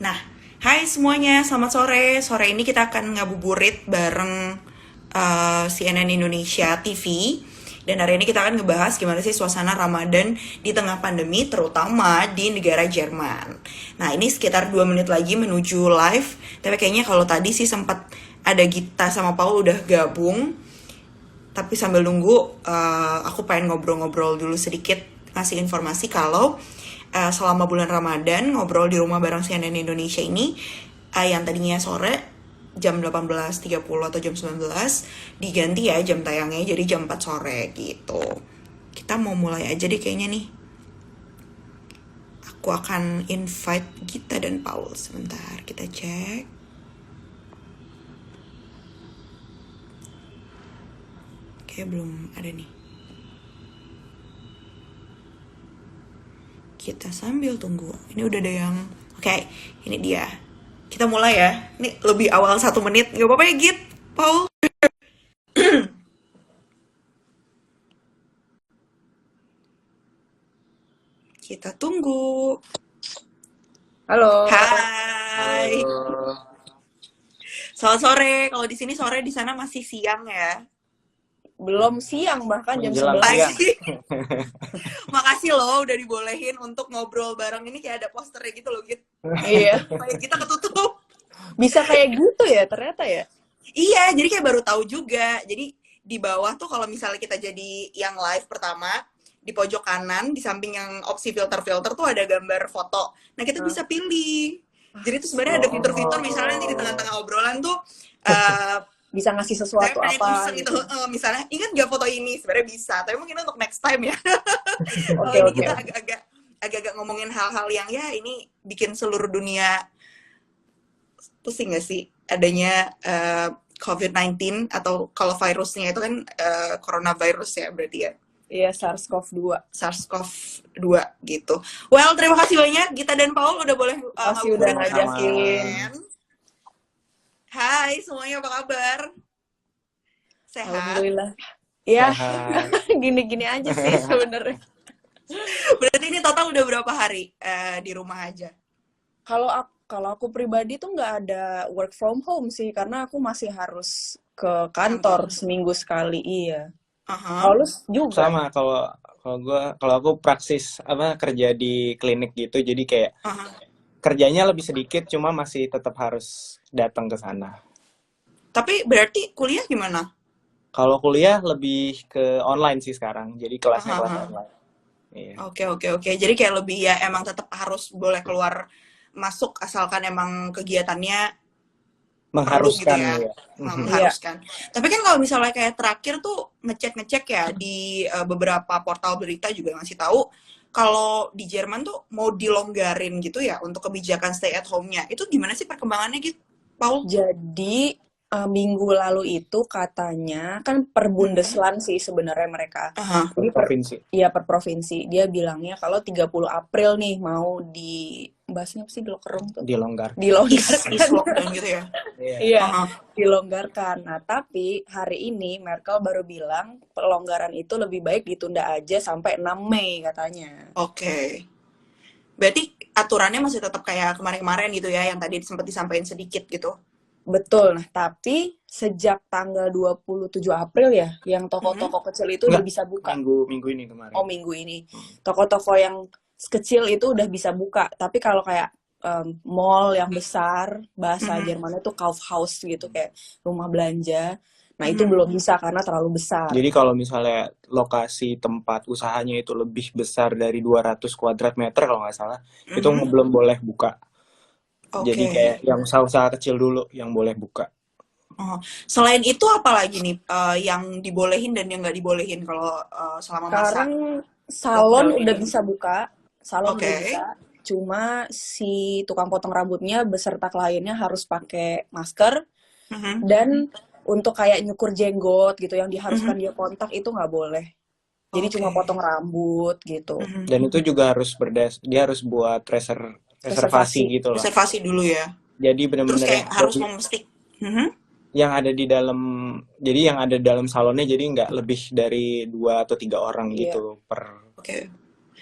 Nah, hai semuanya, selamat sore. Sore ini kita akan ngabuburit bareng CNN Indonesia TV. Dan hari ini kita akan ngebahas gimana sih suasana Ramadan di tengah pandemi, terutama di negara Jerman. Nah, ini sekitar 2 menit lagi menuju live. Tapi kayaknya kalau tadi sih sempat ada Gita sama Paul udah gabung. Tapi sambil nunggu, aku pengen ngobrol-ngobrol dulu sedikit, ngasih informasi kalau selama bulan Ramadan ngobrol di rumah bareng CNN Indonesia ini, yang tadinya sore jam 18.30 atau jam 19 diganti ya jam tayangnya jadi jam 4 sore gitu. Kita mau mulai aja deh kayaknya nih. Aku akan invite Gita dan Paul. Sebentar, kita cek. Kayak belum ada nih. Kita sambil tunggu. Ini udah ada yang... Oke, ini dia. Kita mulai ya. Ini lebih awal 1 menit. Gak apa-apa ya, Git? Paul? Kita tunggu. Halo. Hai. Halo. Selamat sore. Kalau di sini sore, di sana masih siang ya. Belum siang, bahkan jam Menjelang 11. siang. Makasih loh udah dibolehin untuk ngobrol bareng. Ini kayak ada posternya gitu loh, Git. Iya. Kayak kita ketutup. Bisa kayak gitu ya ternyata ya. Iya, jadi kayak baru tahu juga. Jadi di bawah tuh kalau misalnya kita jadi yang live pertama, di pojok kanan, di samping yang opsi filter-filter tuh ada gambar foto. Nah, kita bisa pilih. Jadi tuh sebenarnya ada fitur-fitur, misalnya nanti di tengah-tengah obrolan tuh, Bisa ngasih saya sesuatu pengen apa iseng gitu, gitu. misalnya, ingat gak foto ini? Sebenarnya bisa, tapi mungkin untuk next time ya. Kalau Oke, ini oke. kita agak-agak ngomongin hal-hal yang ya ini bikin seluruh dunia pusing gak sih adanya COVID-19 atau kalau virusnya itu kan coronavirus ya berarti ya. Iya, SARS-CoV-2. SARS-CoV-2 gitu. Well, terima kasih banyak Gita dan Paul udah boleh Masih udah ngabuburit bareng ngajakin. CNN. Hai semuanya, apa kabar? Sehat? Alhamdulillah. Ya, Sehat. gini-gini aja sih sebenarnya. Berarti ini total udah berapa hari di rumah aja? Kalau aku pribadi tuh nggak ada work from home sih, karena aku masih harus ke kantor seminggu sekali. Iya. Aha. Kalau lu juga? Sama kalau aku praksis kerja di klinik gitu, jadi kayak Aha. kerjanya lebih sedikit, cuma masih tetap harus datang ke sana. Tapi berarti kuliah gimana? Kalau kuliah lebih ke online sih sekarang, jadi kelasnya kelas Aha. online. Iya. Oke. Jadi kayak lebih ya emang tetap harus boleh keluar masuk asalkan emang kegiatannya perlu gitu Mengharuskan ya, ya. Iya. mengharuskan. Tapi kan kalau misalnya kayak terakhir tuh ngecek ya di beberapa portal berita juga ngasih tahu kalau di Jerman tuh mau dilonggarin gitu ya untuk kebijakan stay at home-nya. Itu gimana sih perkembangannya gitu, Paul? Jadi minggu lalu itu katanya kan per Bundesland sih sebenarnya mereka. Aha. Jadi Provinsi. per provinsi. Dia bilangnya kalau 30 April nih mau bahasnya apa sih dilonggarkan? Dilonggarkan. Is lockdown gitu ya. Iya, Aha. dilonggarkan. Nah, tapi hari ini Merkel baru bilang pelonggaran itu lebih baik ditunda aja sampai 6 Mei katanya. Oke. Berarti aturannya masih tetap kayak kemarin-kemarin gitu ya, yang tadi sempat disampaikan sedikit gitu. Betul. Nah, tapi sejak tanggal 27 April ya, yang toko-toko kecil itu udah bisa buka. Minggu ini kemarin. Oh, minggu ini. Toko-toko yang kecil itu udah bisa buka. Tapi kalau kayak mall yang besar, bahasa Jermannya tuh Kaufhaus gitu, kayak rumah belanja. Nah, itu belum bisa karena terlalu besar. Jadi kalau misalnya lokasi tempat usahanya itu lebih besar dari 200 kuadrat meter kalau nggak salah, itu belum boleh buka. Jadi kayak yang usaha-usaha kecil dulu yang boleh buka. Oh. Selain itu apa lagi nih yang dibolehin dan yang nggak dibolehin kalau selama masa? Sekarang salon lockdown udah ini? bisa buka, salon Oke. udah bisa. Cuma si tukang potong rambutnya beserta kliennya harus pakai masker. Dan untuk kayak nyukur jenggot gitu yang diharuskan dia kontak itu nggak boleh. Jadi cuma potong rambut gitu. Dan itu juga harus dia harus buat reservasi gitu loh. Reservasi dulu ya. Jadi Terus benar-benar kayak harus memastikan. yang ada di dalam salonnya, jadi nggak lebih dari 2 atau 3 orang gitu per. Oke.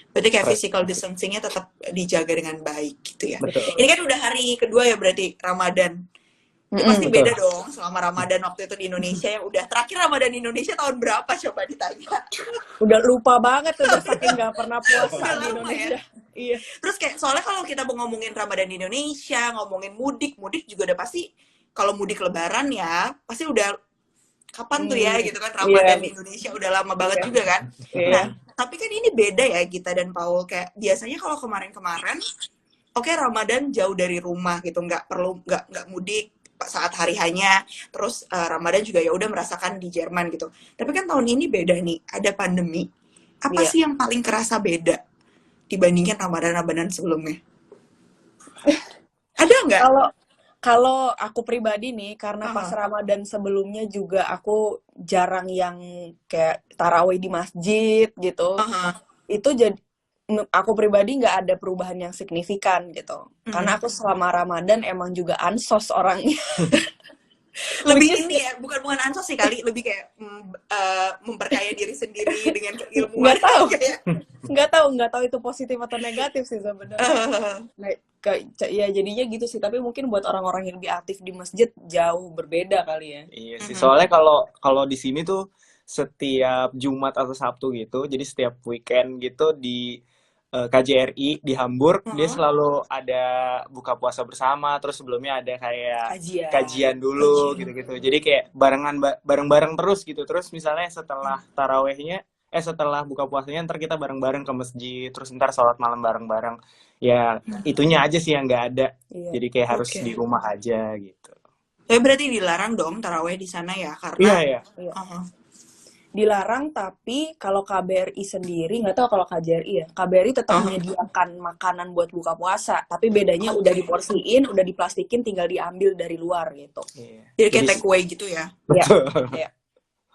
Berarti kayak Fresh. physical distancing-nya tetap dijaga dengan baik gitu ya. Betul. Ini kan udah hari kedua ya berarti Ramadan. Itu pasti Betul. beda dong selama Ramadan waktu itu di Indonesia yang udah terakhir Ramadan di Indonesia tahun berapa coba ditanya. Udah lupa banget udah saking nggak pernah puasa Udah di lama Indonesia. Iya. Terus kayak soalnya kalau kita mau ngomongin Ramadan di Indonesia, ngomongin mudik juga udah pasti kalau mudik Lebaran ya pasti udah kapan tuh ya gitu kan Ramadan di Indonesia udah lama banget juga kan. Nah, tapi kan ini beda ya Gita dan Paul, kayak biasanya kalau kemarin-kemarin oke, Ramadan jauh dari rumah gitu, nggak mudik saat hari hanya, terus Ramadan juga ya udah merasakan di Jerman gitu. Tapi kan tahun ini beda nih, ada pandemi. Apa sih yang paling kerasa beda dibandingkan Ramadan sebelumnya? Ada nggak? Kalau aku pribadi nih, karena pas Ramadan sebelumnya juga aku jarang yang kayak tarawih di masjid gitu. Itu jadi aku pribadi nggak ada perubahan yang signifikan gitu. Karena aku selama Ramadan emang juga ansos orangnya. Lebih ini ya, bukan ansos sih kali, lebih kayak memperkaya diri sendiri dengan keilmuan. Nggak tahu itu positif atau negatif sih sebenarnya. Nah, ya jadinya gitu sih. Tapi mungkin buat orang-orang yang lebih aktif di masjid jauh berbeda kali ya. Iya sih, soalnya kalau di sini tuh setiap Jumat atau Sabtu gitu, jadi setiap weekend gitu di KJRI di Hamburg dia selalu ada buka puasa bersama, terus sebelumnya ada kayak kajian dulu gitu-gitu. Jadi kayak bareng-bareng terus gitu. Terus misalnya setelah tarawehnya setelah buka puasanya ntar kita bareng-bareng ke masjid, terus ntar sholat malam bareng-bareng. Ya itunya aja sih yang nggak ada. Jadi kayak harus di rumah aja gitu. Tapi berarti dilarang dong taraweh di sana ya, karena Iya. Dilarang, tapi kalau KBRI sendiri, nggak tahu kalau KJRI ya, KBRI tetap menyediakan makanan buat buka puasa, tapi bedanya udah diporsiin, udah diplastikin, tinggal diambil dari luar gitu. Jadi kayak take away gitu ya? Iya.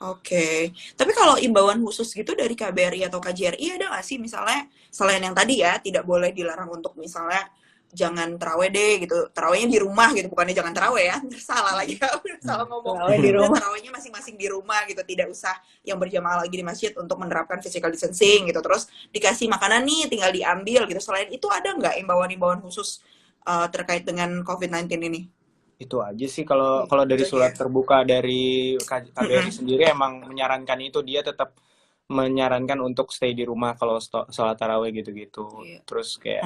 Oke. Tapi kalau imbauan khusus gitu dari KBRI atau KJRI ada nggak sih, misalnya selain yang tadi ya, tidak boleh dilarang untuk misalnya jangan terawih deh gitu, terawihnya di rumah gitu, bukannya jangan terawih ya, salah lagi ya, salah ngomong. Terawih di rumah. Terawihnya masing-masing di rumah gitu, tidak usah yang berjamaah lagi di masjid untuk menerapkan physical distancing gitu. Terus dikasih makanan nih, tinggal diambil gitu. Selain itu ada nggak imbauan-imbauan khusus terkait dengan COVID-19 ini? Itu aja sih kalau dari surat terbuka dari KBRI sendiri emang menyarankan itu, dia tetap menyarankan untuk stay di rumah kalau sholat tarawih gitu-gitu. Terus kayak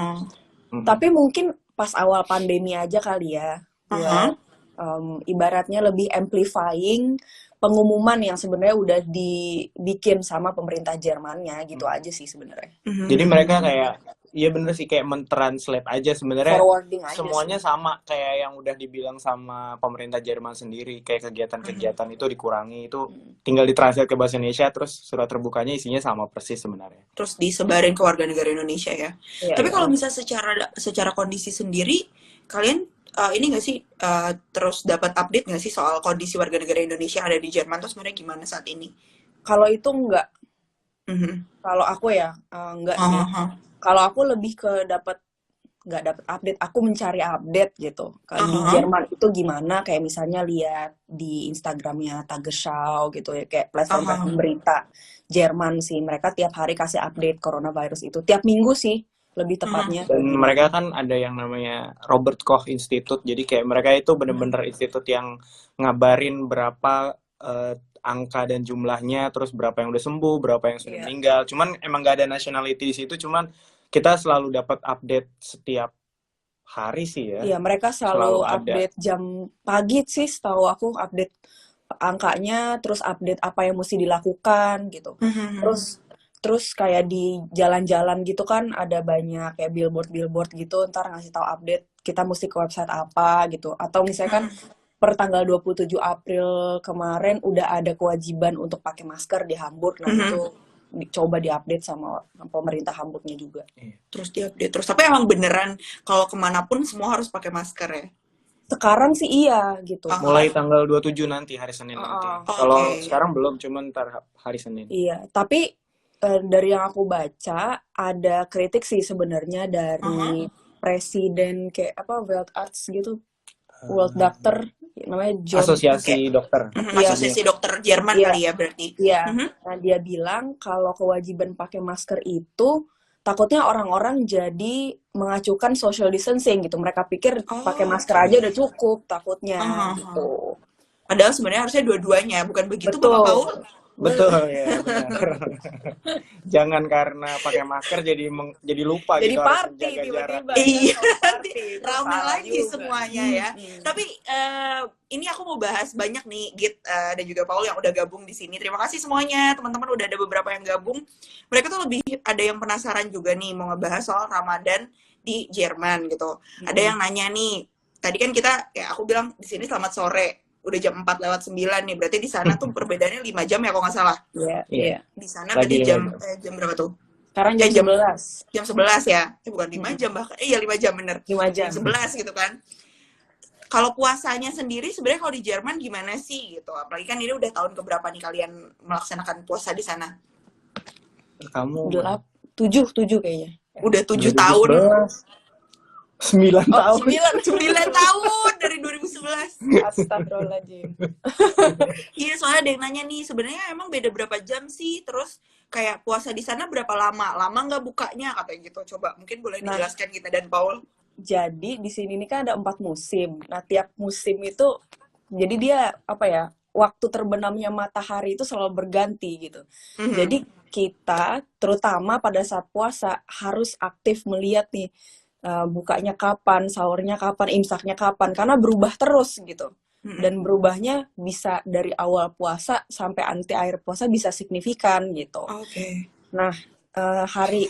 tapi mungkin pas awal pandemi aja kali ya, ibaratnya lebih amplifying pengumuman yang sebenarnya udah dibikin sama pemerintah Jermannya gitu aja sih sebenarnya. Jadi mereka kayak, iya bener sih, kayak mentranslate aja sebenarnya. Forwarding aja semuanya sih. Sama kayak yang udah dibilang sama pemerintah Jerman sendiri, kayak kegiatan-kegiatan itu dikurangi, itu tinggal ditranslate ke bahasa Indonesia, terus surat terbukanya isinya sama persis sebenarnya. Terus disebarin ke warga negara Indonesia ya. Tapi kalau misalnya secara kondisi sendiri, kalian ini nggak sih terus dapat update nggak sih soal kondisi warga negara Indonesia yang ada di Jerman, terus sebenarnya gimana saat ini? Kalau itu enggak. Kalau aku ya enggak sih. Kalau aku lebih ke nggak dapat update, aku mencari update gitu. Kalau di Jerman itu gimana? Kayak misalnya lihat di Instagramnya Tagesschau gitu ya, kayak platform berita Jerman sih. Mereka tiap hari kasih update coronavirus itu. Tiap minggu sih lebih tepatnya. Dan mereka kan ada yang namanya Robert Koch Institute. Jadi kayak mereka itu bener-bener institut yang ngabarin berapa angka dan jumlahnya, terus berapa yang udah sembuh, berapa yang sudah meninggal. Cuman emang gak ada nationality di situ, cuman kita selalu dapat update setiap hari sih ya. Iya, mereka selalu update jam pagi sih, setahu aku update angkanya, terus update apa yang mesti dilakukan gitu. Terus kayak di jalan-jalan gitu kan ada banyak kayak billboard gitu, ntar ngasih tahu update kita mesti ke website apa gitu. Atau misalnya kan per tanggal 27 April kemarin udah ada kewajiban untuk pakai masker di Hamburg. Nah itu coba diupdate sama pemerintah Hamburgnya juga. Terus diupdate terus. Tapi emang beneran kalau kemanapun semua harus pakai masker ya? Sekarang sih iya gitu. Mulai tanggal 27 nanti, hari Senin nanti. Kalau sekarang belum, cuman ntar hari Senin. Iya, tapi dari yang aku baca ada kritik sih sebenarnya dari presiden kayak apa World Arts gitu, World Doctor namanya John, Asosiasi Dokter. Asosiasi Dokter Jerman kali ya berarti. Iya. Nah dia bilang kalau kewajiban pakai masker itu takutnya orang-orang jadi mengacukan social distancing gitu. Mereka pikir pakai Oh, masker oke. aja udah cukup takutnya Aha. gitu. Padahal sebenarnya harusnya dua-duanya, bukan begitu Bapak Betul. Paul? Betul ya, benar. Jangan karena pakai masker jadi lupa Jadi gitu harus party menjaga jarak. tiba-tiba Iya, kalau party itu rame salah lagi juga. semuanya ya. Tapi ini aku mau bahas banyak nih, Git dan juga Paul yang udah gabung di sini. Terima kasih semuanya, teman-teman udah ada beberapa yang gabung. Mereka tuh lebih ada yang penasaran juga nih mau ngebahas soal Ramadan di Jerman gitu. Ada yang nanya nih, tadi kan kita kayak aku bilang di sini selamat sore. Udah jam 4:09 nih, berarti di sana tuh perbedaannya 5 jam ya kalau nggak salah. Iya, Iya. iya. Di sana Lagi berarti jam berapa tuh? Sekarang jam 11. Jam 11 ya. Bukan 5 jam bahkan. Iya 5 jam bener. 5 jam. Jam 11 gitu kan. Kalau puasanya sendiri sebenarnya kalau di Jerman gimana sih gitu? Apalagi kan ini udah tahun keberapa nih kalian melaksanakan puasa di sana? Kamu 7 kayaknya. Udah 7 tahun. 9 tahun. 9 tahun dari 2011. Astagfirullahaladzim. Iya, soalnya ada yang nanya nih, sebenarnya emang beda berapa jam sih? Terus kayak puasa di sana berapa lama? Lama nggak bukanya? Katanya gitu. Coba mungkin boleh dijelaskan kita dan Paul. Jadi di sini ini kan ada 4 musim. Nah, tiap musim itu jadi dia apa ya? Waktu terbenamnya matahari itu selalu berganti gitu. Jadi kita terutama pada saat puasa harus aktif melihat nih bukanya kapan, sahurnya kapan, imsaknya kapan, karena berubah terus gitu. Dan berubahnya bisa dari awal puasa sampai anti akhir puasa bisa signifikan gitu. Oke. Nah, hari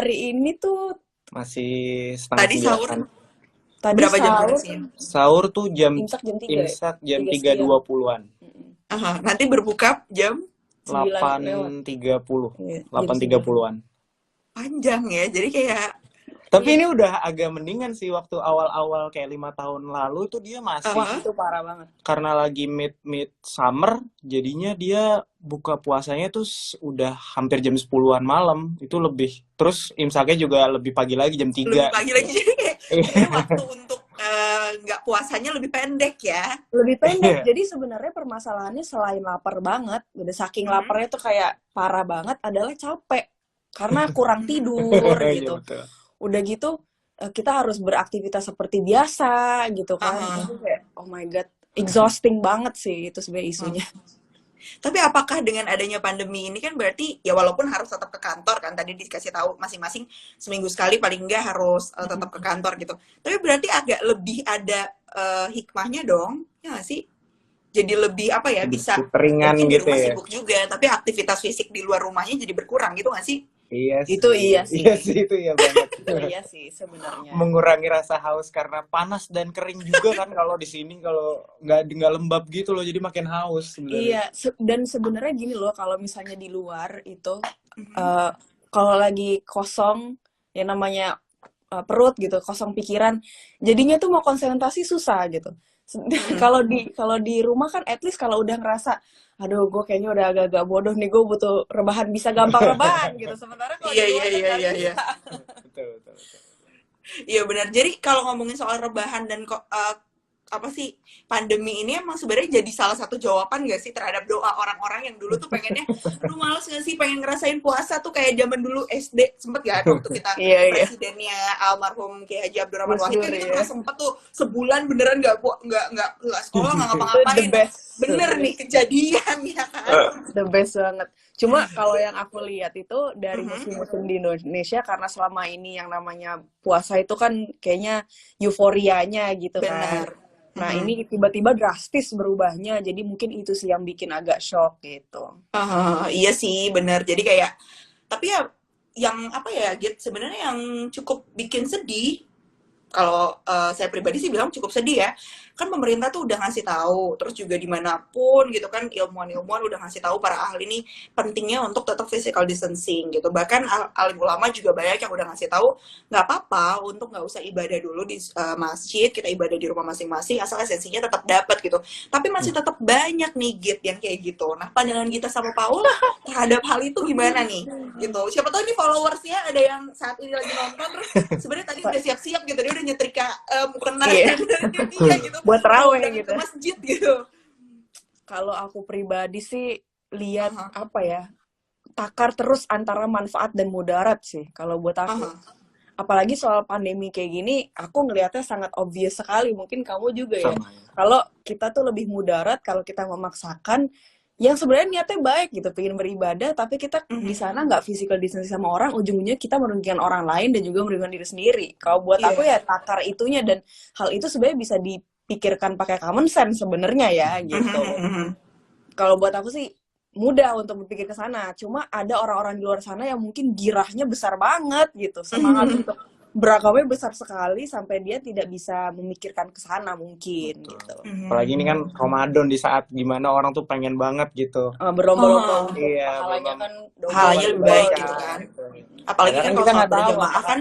ini tuh masih setengah Tadi sahur 9. tadi berapa jam sahur durasinya? Sahur tuh imsak jam 3 imsak jam 3 3.20-an. Aha, nanti berbuka jam 8.30. Iya, 8.30-an. panjang ya. Jadi kayak Tapi ini udah agak mendingan sih waktu awal-awal kayak 5 tahun lalu tuh dia masih itu parah banget. karena lagi mid summer jadinya dia buka puasanya tuh udah hampir jam 10-an malam. Itu lebih terus imsaknya juga lebih pagi lagi jam 3. lebih pagi lagi jadi kayak kayaknya waktu untuk nggak puasanya lebih pendek ya. Lebih pendek. Jadi sebenarnya permasalahannya selain lapar banget, udah saking laparnya tuh kayak parah banget adalah capek karena kurang tidur gitu. Iya, betul. Udah gitu kita harus beraktivitas seperti biasa gitu kan. Itu kayak oh my god, exhausting banget sih itu sebenarnya isunya. Tapi apakah dengan adanya pandemi ini kan berarti ya walaupun harus tetap ke kantor kan tadi dikasih tahu masing-masing seminggu sekali paling enggak harus tetap ke kantor gitu. Tapi berarti agak lebih ada hikmahnya dong, ya nggak sih? Jadi lebih apa ya bisa ringan mungkin gitu di rumah ya. sibuk juga, tapi aktivitas fisik di luar rumahnya jadi berkurang gitu nggak sih? Iya sih. Itu iya sih. Iya sih itu ya banget. Iya sih sebenarnya. Mengurangi rasa haus karena panas dan kering juga kan kalau di sini kalau nggak lembab gitu loh jadi makin haus sebenarnya. Iya, dan sebenarnya gini loh kalau misalnya di luar itu kalau lagi kosong ya namanya perut gitu, kosong pikiran, jadinya tuh mau konsentrasi susah gitu. Kalau di rumah kan at least kalau udah ngerasa aduh gue kayaknya udah agak-agak bodoh nih, gue butuh rebahan, bisa gampang rebahan gitu. Sementara kalau di luar kan nggak bisa. Betul. Iya benar. Jadi kalau ngomongin soal rebahan dan apa sih pandemi ini emang sebenarnya jadi salah satu jawaban gak sih terhadap doa orang-orang yang dulu tuh pengennya, lu males gak sih pengen ngerasain puasa tuh kayak zaman dulu SD sempet gak waktu kita presidennya almarhum Kiai Haji Abdurrahman Wahid kan kita pernah sempet tuh sebulan beneran nggak sekolah nggak ngapa-ngapain. Bener nih kejadian ya kan. The best banget. Cuma kalau yang aku lihat itu dari musim-musim di Indonesia karena selama ini yang namanya puasa itu kan kayaknya euforianya gitu kan. Nah ini tiba-tiba drastis berubahnya, jadi mungkin itu sih yang bikin agak shock gitu. Iya sih benar. Jadi kayak tapi ya yang apa ya Git sebenarnya yang cukup bikin sedih. Kalau saya pribadi sih bilang cukup sedih ya, kan pemerintah tuh udah ngasih tahu, terus juga dimanapun gitu kan ilmuwan-ilmuwan udah ngasih tahu para ahli ini pentingnya untuk tetap physical distancing gitu. Bahkan alim ulama juga banyak yang udah ngasih tahu nggak apa-apa untuk nggak usah ibadah dulu di masjid, kita ibadah di rumah masing-masing asal esensinya tetap dapat gitu. Tapi masih tetap banyak nih Git yang kayak gitu. Nah pandangan kita sama Paul terhadap hal itu gimana nih? Gitu. Siapa tahu nih followersnya ada yang saat ini lagi nonton terus sebenarnya tadi udah siap-siap gitu dia udah nyetrika mukena gitu buat terawih gitu ke masjid gitu. Kalau aku pribadi sih lihat apa ya, takar terus antara manfaat dan mudarat sih kalau buat aku. Apalagi soal pandemi kayak gini, aku ngelihatnya sangat obvious sekali. Mungkin kamu juga ya. Kalau kita tuh lebih mudarat kalau kita memaksakan yang sebenarnya niatnya baik gitu, pengen beribadah, tapi kita di sana nggak physical distancing sama orang, ujung-ujungnya kita merugikan orang lain dan juga merugikan diri sendiri. Kalau buat aku ya takar itunya, dan hal itu sebenarnya bisa dipikirkan pakai common sense sebenarnya ya gitu. Kalau buat aku sih mudah untuk berpikir ke sana. Cuma ada orang-orang di luar sana yang mungkin girahnya besar banget gitu, semangat untuk beragamnya besar sekali sampai dia tidak bisa memikirkan ke sana mungkin gitu. Apalagi ini kan Ramadan, di saat gimana orang tuh pengen banget gitu. Berlomba-lomba Iya, pahalanya kan pahalanya lebih baik gitu kan. Apalagi kan kalau kita berjamaah kan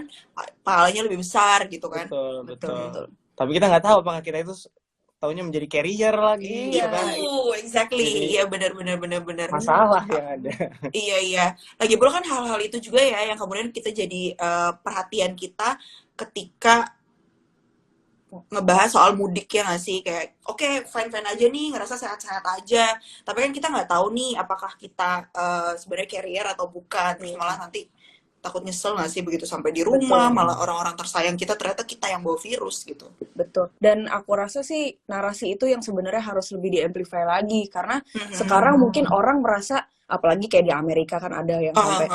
pahalanya lebih besar gitu kan. Betul. Tapi kita nggak tahu apakah kita itu taunya menjadi carrier lagi. Iya kan? Exactly. Iya benar. Masalah yang ada. Iya. Lagi pula kan hal-hal itu juga ya yang kemudian kita jadi perhatian kita ketika ngebahas soal mudik ya nggak sih, kayak oke, fine aja nih, ngerasa sehat-sehat aja, tapi kan kita nggak tahu nih apakah kita sebenarnya carrier atau bukan, terus malah nanti takut nyesel nggak sih begitu sampai di rumah. Malah orang-orang tersayang kita ternyata kita yang bawa virus gitu. Betul. Dan aku rasa sih narasi itu yang sebenarnya harus lebih di-amplify lagi, karena sekarang mungkin orang merasa, apalagi kayak di Amerika kan ada yang sampai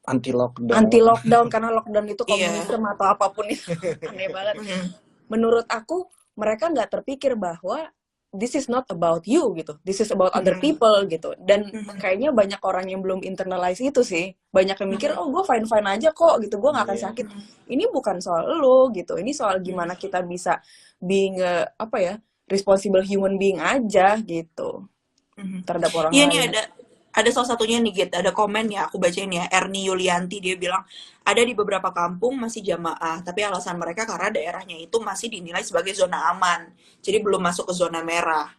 anti lockdown karena lockdown itu komunisme atau apapun itu. Aneh banget. Menurut aku mereka nggak terpikir bahwa this is not about you gitu, this is about other people gitu. Dan kayaknya banyak orang yang belum internalize itu sih. Banyak yang mikir, oh gue fine aja kok gitu, gue nggak akan sakit. Ini bukan soal lo gitu, ini soal gimana kita bisa being responsible human being aja gitu terhadap orang lain. Iya nih ada salah satunya nih Git, ada komen ya, aku bacain ya. Erni Yulianti, dia bilang ada di beberapa kampung masih jamaah, tapi alasan mereka karena daerahnya itu masih dinilai sebagai zona aman, jadi belum masuk ke zona merah.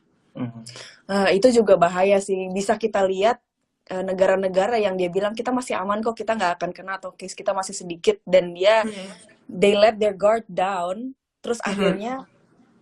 Itu juga bahaya sih. Bisa kita lihat negara-negara yang dia bilang kita masih aman kok, kita nggak akan kena, atau case kita masih sedikit, dan dia they let their guard down, terus akhirnya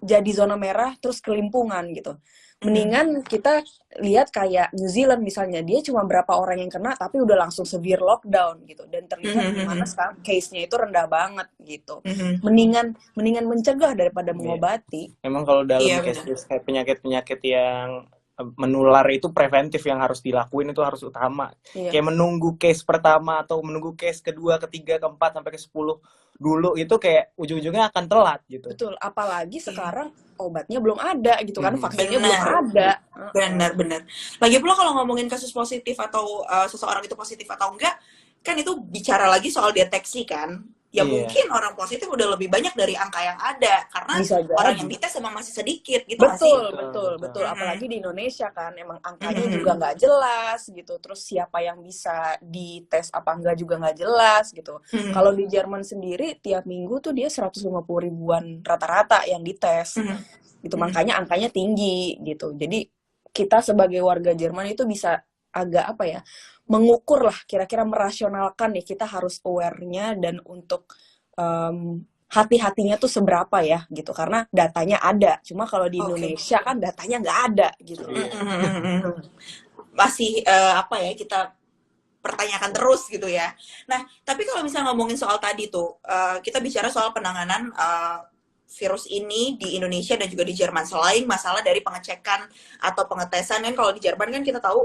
jadi zona merah, terus kelimpungan gitu. Mendingan kita lihat kayak New Zealand misalnya, dia cuma berapa orang yang kena tapi udah langsung severe lockdown gitu, dan terlihat gimana sekarang case-nya itu rendah banget gitu. Mendingan mencegah daripada mengobati. Emang kalau dalam case kayak penyakit yang menular itu preventif yang harus dilakuin, itu harus utama. Kayak menunggu case pertama atau menunggu case kedua, ketiga, keempat sampai ke-10 dulu, itu kayak ujung-ujungnya akan telat gitu. Betul, apalagi sekarang obatnya belum ada gitu kan, vaksinnya belum ada. Benar. Lagi pula kalau ngomongin kasus positif atau seseorang itu positif atau enggak, kan itu bicara lagi soal deteksi kan. Ya mungkin orang positif udah lebih banyak dari angka yang ada, karena orang yang dites emang masih sedikit gitu. Betul. Apalagi di Indonesia kan emang angkanya juga nggak jelas gitu, terus siapa yang bisa dites apa enggak juga nggak jelas gitu. Kalau di Jerman sendiri tiap minggu tuh dia 150 ribuan rata-rata yang dites gitu, makanya angkanya tinggi gitu. Jadi kita sebagai warga Jerman itu bisa agak mengukur lah, kira-kira merasionalkan nih kita harus aware-nya, dan untuk hati-hatinya tuh seberapa ya gitu, karena datanya ada. Cuma kalau di Indonesia kan datanya nggak ada gitu. Masih kita pertanyakan terus gitu ya. Nah, tapi kalau misalnya ngomongin soal tadi tuh, kita bicara soal penanganan virus ini di Indonesia dan juga di Jerman, selain masalah dari pengecekan atau pengetesan kan. Kalau di Jerman kan kita tahu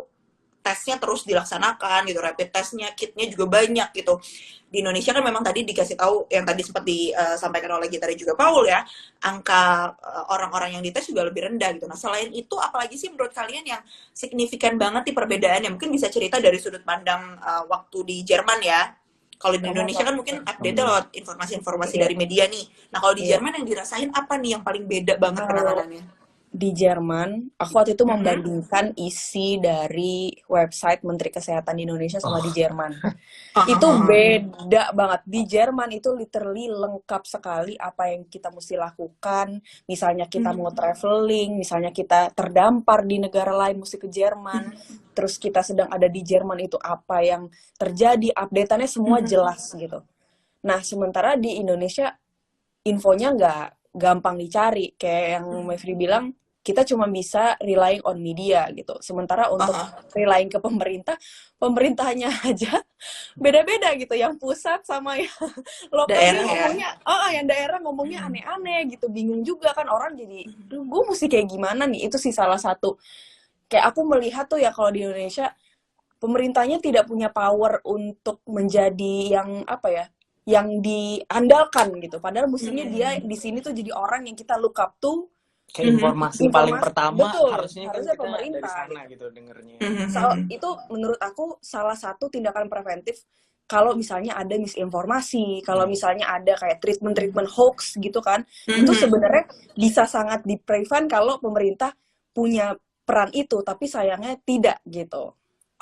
tesnya terus dilaksanakan gitu, rapid testnya, kitnya juga banyak gitu. Di Indonesia kan memang tadi dikasih tahu, yang tadi sempat disampaikan oleh Gita dan juga Paul ya, angka orang-orang yang dites juga lebih rendah gitu. Nah, selain itu apalagi sih menurut kalian yang signifikan banget di perbedaannya? Mungkin bisa cerita dari sudut pandang waktu di Jerman ya. Kalau di Indonesia kan mungkin update-nya lewat informasi-informasi dari media nih. Nah, kalau di Jerman yang dirasain apa nih yang paling beda banget penanganannya? Di Jerman, aku waktu itu membandingkan isi dari website Menteri Kesehatan di Indonesia sama di Jerman. Itu beda banget. Di Jerman itu literally lengkap sekali apa yang kita mesti lakukan. Misalnya kita mau traveling, misalnya kita terdampar di negara lain mesti ke Jerman. Terus kita sedang ada di Jerman, itu apa yang terjadi, update-annya semua jelas gitu. Nah, sementara di Indonesia infonya nggak gampang dicari. Kayak yang Mevri bilang, kita cuma bisa relying on media gitu. Sementara untuk relying ke pemerintah, pemerintahnya aja beda-beda gitu. Yang pusat sama yang lokalnya ngomongnya, yang daerah ngomongnya aneh-aneh gitu. Bingung juga kan orang jadi, gue mesti kayak gimana nih? Itu sih salah satu. Kayak aku melihat tuh ya kalau di Indonesia, pemerintahnya tidak punya power untuk menjadi yang apa ya, yang diandalkan gitu. Padahal mestinya dia di sini tuh jadi orang yang kita look up tuh. Kayak informasi paling pertama betul, harusnya kan kita pemerintah dari sana gitu dengernya. Itu menurut aku salah satu tindakan preventif kalau misalnya ada misinformasi, kalau misalnya ada kayak treatment hoax gitu kan, itu sebenarnya bisa sangat di-prevent kalau pemerintah punya peran itu, tapi sayangnya tidak gitu.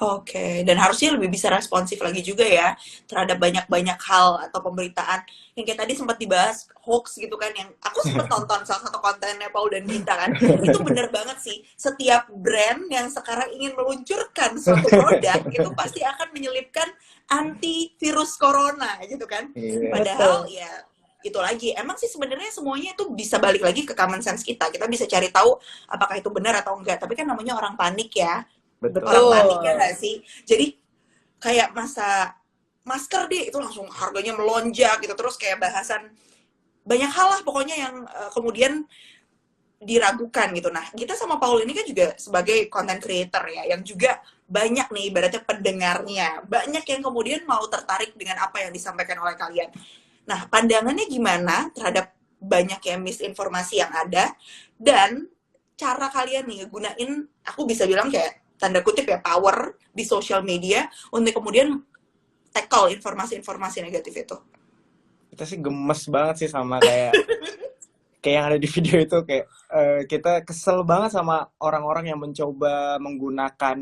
Oke, dan harusnya lebih bisa responsif lagi juga ya terhadap banyak-banyak hal atau pemberitaan yang kayak tadi sempat dibahas hoax gitu kan, yang aku sempat nonton salah satu kontennya Paul dan Gita kan, itu bener banget sih, setiap brand yang sekarang ingin meluncurkan suatu produk itu pasti akan menyelipkan antivirus corona gitu kan, padahal ya itu lagi, emang sih sebenarnya semuanya itu bisa balik lagi ke common sense kita bisa cari tahu apakah itu benar atau enggak, tapi kan namanya orang panik ya. Betul. Orang panik ya nggak sih? Jadi kayak masa masker deh itu langsung harganya melonjak gitu, terus kayak bahasan banyak hal lah pokoknya yang kemudian diragukan gitu. Nah, kita sama Paul ini kan juga sebagai content creator ya, yang juga banyak nih ibaratnya pendengarnya, banyak yang kemudian mau tertarik dengan apa yang disampaikan oleh kalian. Nah, pandangannya gimana terhadap banyak yang misinformasi yang ada, dan cara kalian nih gunain, aku bisa bilang kayak tanda kutip ya, power di social media untuk kemudian tackle informasi-informasi negatif itu. Kita sih gemes banget sih sama kayak yang ada di video itu, kayak kita kesel banget sama orang-orang yang mencoba menggunakan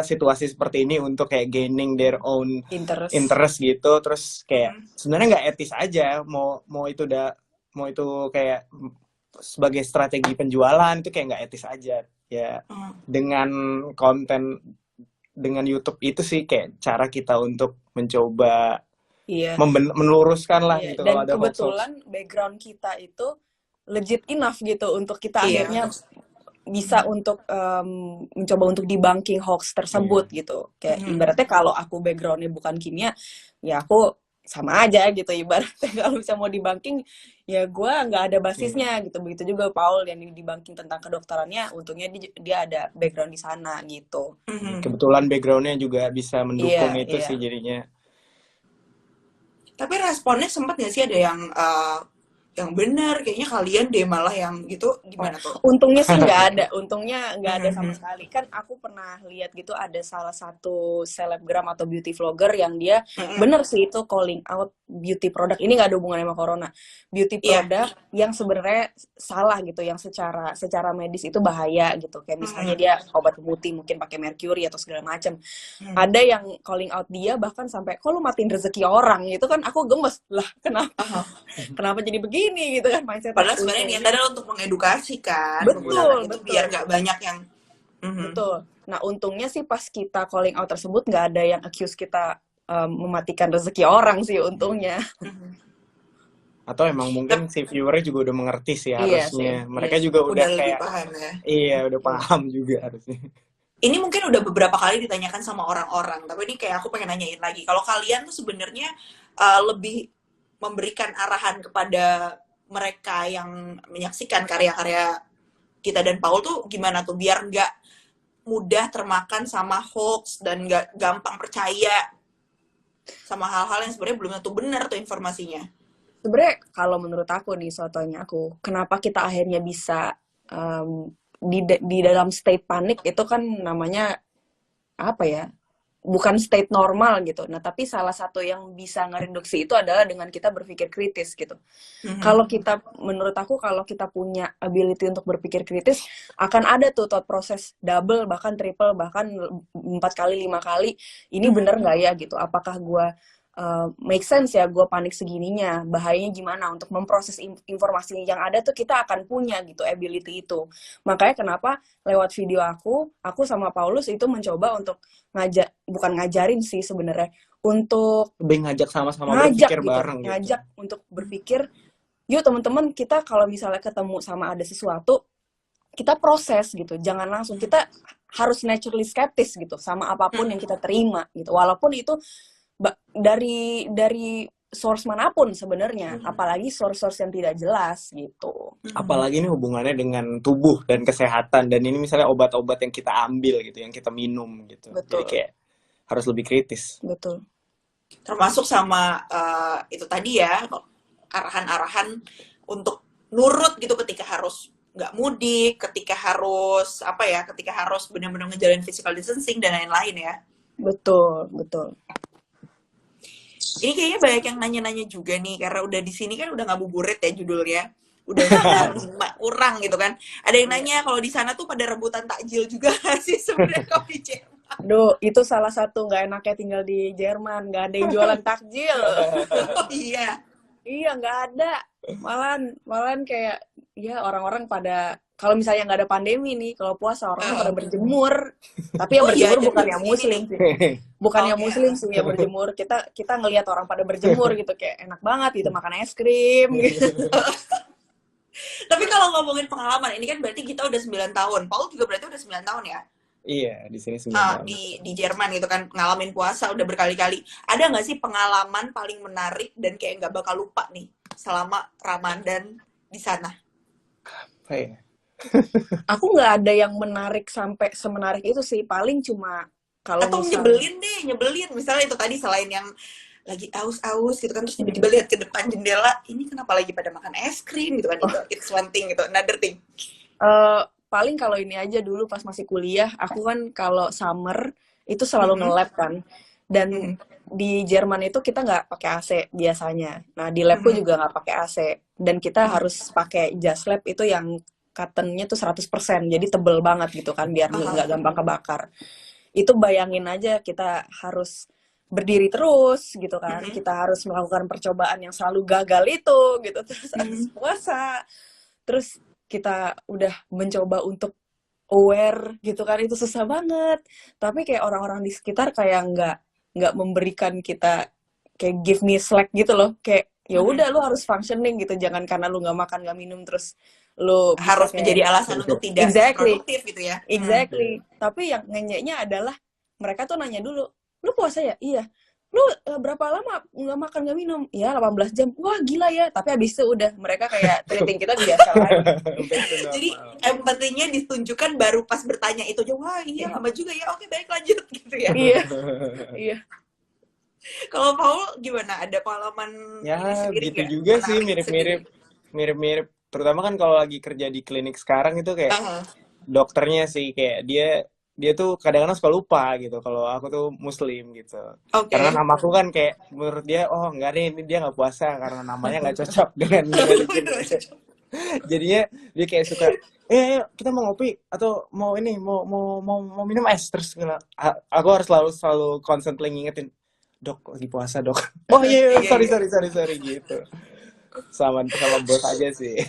situasi seperti ini untuk kayak gaining their own interest gitu, terus kayak sebenarnya nggak etis aja, mau itu kayak sebagai strategi penjualan itu kayak nggak etis aja ya. Dengan konten dengan YouTube itu sih kayak cara kita untuk mencoba meluruskan lah gitu. Dan ada kebetulan background kita itu legit enough gitu untuk kita akhirnya bisa untuk mencoba untuk debunking hoax tersebut gitu. Kayak ibaratnya kalau aku backgroundnya bukan kimia, ya aku sama aja gitu ibaratnya. Kalau bisa mau debunking, ya gue nggak ada basisnya gitu. Begitu juga Paul yang debunking tentang kedokterannya, untungnya dia ada background di sana gitu. Kebetulan backgroundnya juga bisa mendukung itu sih jadinya. Tapi responnya sempat nggak sih ada yang benar, kayaknya kalian deh malah yang gitu, gimana tuh? Untungnya sih nggak ada, untungnya nggak ada sama sekali. Kan aku pernah lihat gitu ada salah satu selebgram atau beauty vlogger yang dia bener sih itu calling out beauty product, ini nggak ada hubungannya sama corona, beauty product yang sebenarnya salah gitu, yang secara medis itu bahaya gitu, kayak misalnya dia obat pemutih mungkin pakai mercury atau segala macam. Ada yang calling out dia bahkan sampai kok lu matiin rezeki orang gitu kan, aku gemes lah, kenapa jadi begini gitu kan mindset. Padahal sebenarnya niatnya adalah untuk mengedukasi kan, betul. biar nggak banyak yang betul. Nah untungnya sih pas kita calling out tersebut nggak ada yang accuse kita mematikan rezeki orang sih untungnya. Atau emang mungkin si viewernya juga udah mengerti sih harusnya. Mereka juga udah kayak paham ya. Iya, udah paham juga harusnya. Ini mungkin udah beberapa kali ditanyakan sama orang-orang, tapi ini kayak aku pengen nanyain lagi. Kalau kalian tuh sebenarnya lebih memberikan arahan kepada mereka yang menyaksikan karya-karya kita dan Paul tuh gimana tuh biar nggak mudah termakan sama hoax dan nggak gampang percaya sama hal-hal yang sebenarnya belum tentu benar tuh informasinya. Sebenarnya kalau menurut aku nih, sotonya aku, kenapa kita akhirnya bisa di dalam state panik itu kan namanya apa ya? Bukan state normal gitu. Nah, tapi salah satu yang bisa ngereduksi itu adalah dengan kita berpikir kritis gitu. Kalau kita, menurut aku, kalau kita punya ability untuk berpikir kritis, akan ada tuh thought proses double, bahkan triple, bahkan 4 kali, 5 kali. Ini bener nggak ya gitu? Apakah gue make sense ya gue panik segininya, bahayanya gimana untuk memproses informasi yang ada tuh kita akan punya gitu ability itu. Makanya kenapa lewat video aku sama Paulus itu mencoba untuk bukan ngajarin sih sebenarnya, untuk lebih ngajak sama-sama berpikir gitu, bareng gitu. Ngajak untuk berpikir, yuk teman-teman, kita kalau misalnya ketemu sama ada sesuatu, kita proses gitu, jangan langsung. Kita harus naturally skeptis gitu sama apapun yang kita terima gitu, walaupun itu dari source manapun sebenarnya, apalagi source yang tidak jelas gitu. Apalagi ini hubungannya dengan tubuh dan kesehatan, dan ini misalnya obat-obat yang kita ambil gitu, yang kita minum gitu. Betul. Jadi kayak harus lebih kritis. Betul. Termasuk sama itu tadi ya, arahan-arahan untuk nurut gitu ketika harus nggak mudik, ketika harus ketika harus benar-benar ngejalin physical distancing dan lain-lain ya. Betul, betul. Ini kayaknya banyak yang nanya-nanya juga nih, karena udah di sini kan udah ngabuburit ya judulnya, udah 5 kurang gitu kan. Ada yang nanya kalau di sana tuh pada rebutan takjil juga nggak sih sebenarnya kalau di Jerman? Aduh, itu salah satu nggak enaknya tinggal di Jerman, nggak ada yang jualan takjil. Oh iya. Iya, nggak ada. Malahan kayak ya orang-orang pada, kalau misalnya nggak ada pandemi nih, kalau puasa orang pada berjemur. Tapi yang berjemur bukan yang muslim sih. Bukan yang muslim sih yang berjemur. Kita ngelihat orang pada berjemur gitu, kayak enak banget gitu, makan es krim gitu. Tapi kalau ngomongin pengalaman, ini kan berarti kita udah 9 tahun. Paul juga berarti udah 9 tahun ya? Iya, di sini 9 tahun. Di Jerman gitu kan, ngalamin puasa udah berkali-kali. Ada nggak sih pengalaman paling menarik dan kayak nggak bakal lupa nih selama Ramadan di sana? Apa ya? Aku nggak ada yang menarik sampai semenarik itu sih. Paling cuma kalau atau nyebelin misalnya itu tadi, selain yang lagi aus-aus gitu kan, terus tiba-tiba lihat ke depan jendela, ini kenapa lagi pada makan es krim gitu kan. It's one thing gitu. Another thing. Paling kalau ini aja, dulu pas masih kuliah, aku kan kalau summer itu selalu nge-lab kan. Dan di Jerman itu kita nggak pakai AC biasanya. Nah, di labku juga nggak pakai AC. Dan kita harus pakai jas lab itu yang cottonnya tuh 100%. Jadi tebel banget gitu kan, biar nggak gampang kebakar. Itu bayangin aja, kita harus berdiri terus gitu kan. Kita harus melakukan percobaan yang selalu gagal itu gitu. Terus harus puasa. Terus kita udah mencoba untuk aware gitu kan, itu susah banget. Tapi kayak orang-orang di sekitar kayak nggak memberikan kita kayak give me slack gitu loh, kayak ya udah lu harus functioning gitu, jangan karena lu nggak makan nggak minum terus lu harus kayak, menjadi alasan untuk tidak produktif gitu ya. Exactly. Tapi yang ngeyeknya adalah mereka tuh nanya dulu, lu puasa ya? Iya. Lu berapa lama nggak makan nggak minum? Ya 18 jam. Wah gila ya. Tapi abis itu udah mereka kayak treating kita biasa lagi. Jadi empatinya ditunjukkan baru pas bertanya itu aja. Wah iya lama juga ya. Oke baik lanjut gitu ya. Iya. Kalau Paul gimana? Ada pengalaman ya gitu juga sih, mirip-mirip. Terutama kan kalau lagi kerja di klinik sekarang itu kayak dokternya sih kayak dia tuh kadang-kadang suka lupa gitu kalau aku tuh muslim gitu. Karena namaku kan kayak menurut dia, oh enggak nih, ini dia nggak puasa karena namanya nggak cocok dengan jadinya dia kayak suka kita mau ngopi atau mau minum es, terus aku harus selalu constantly ngingetin, dok lagi puasa dok. Oh iya sorry gitu. Sama bos aja sih.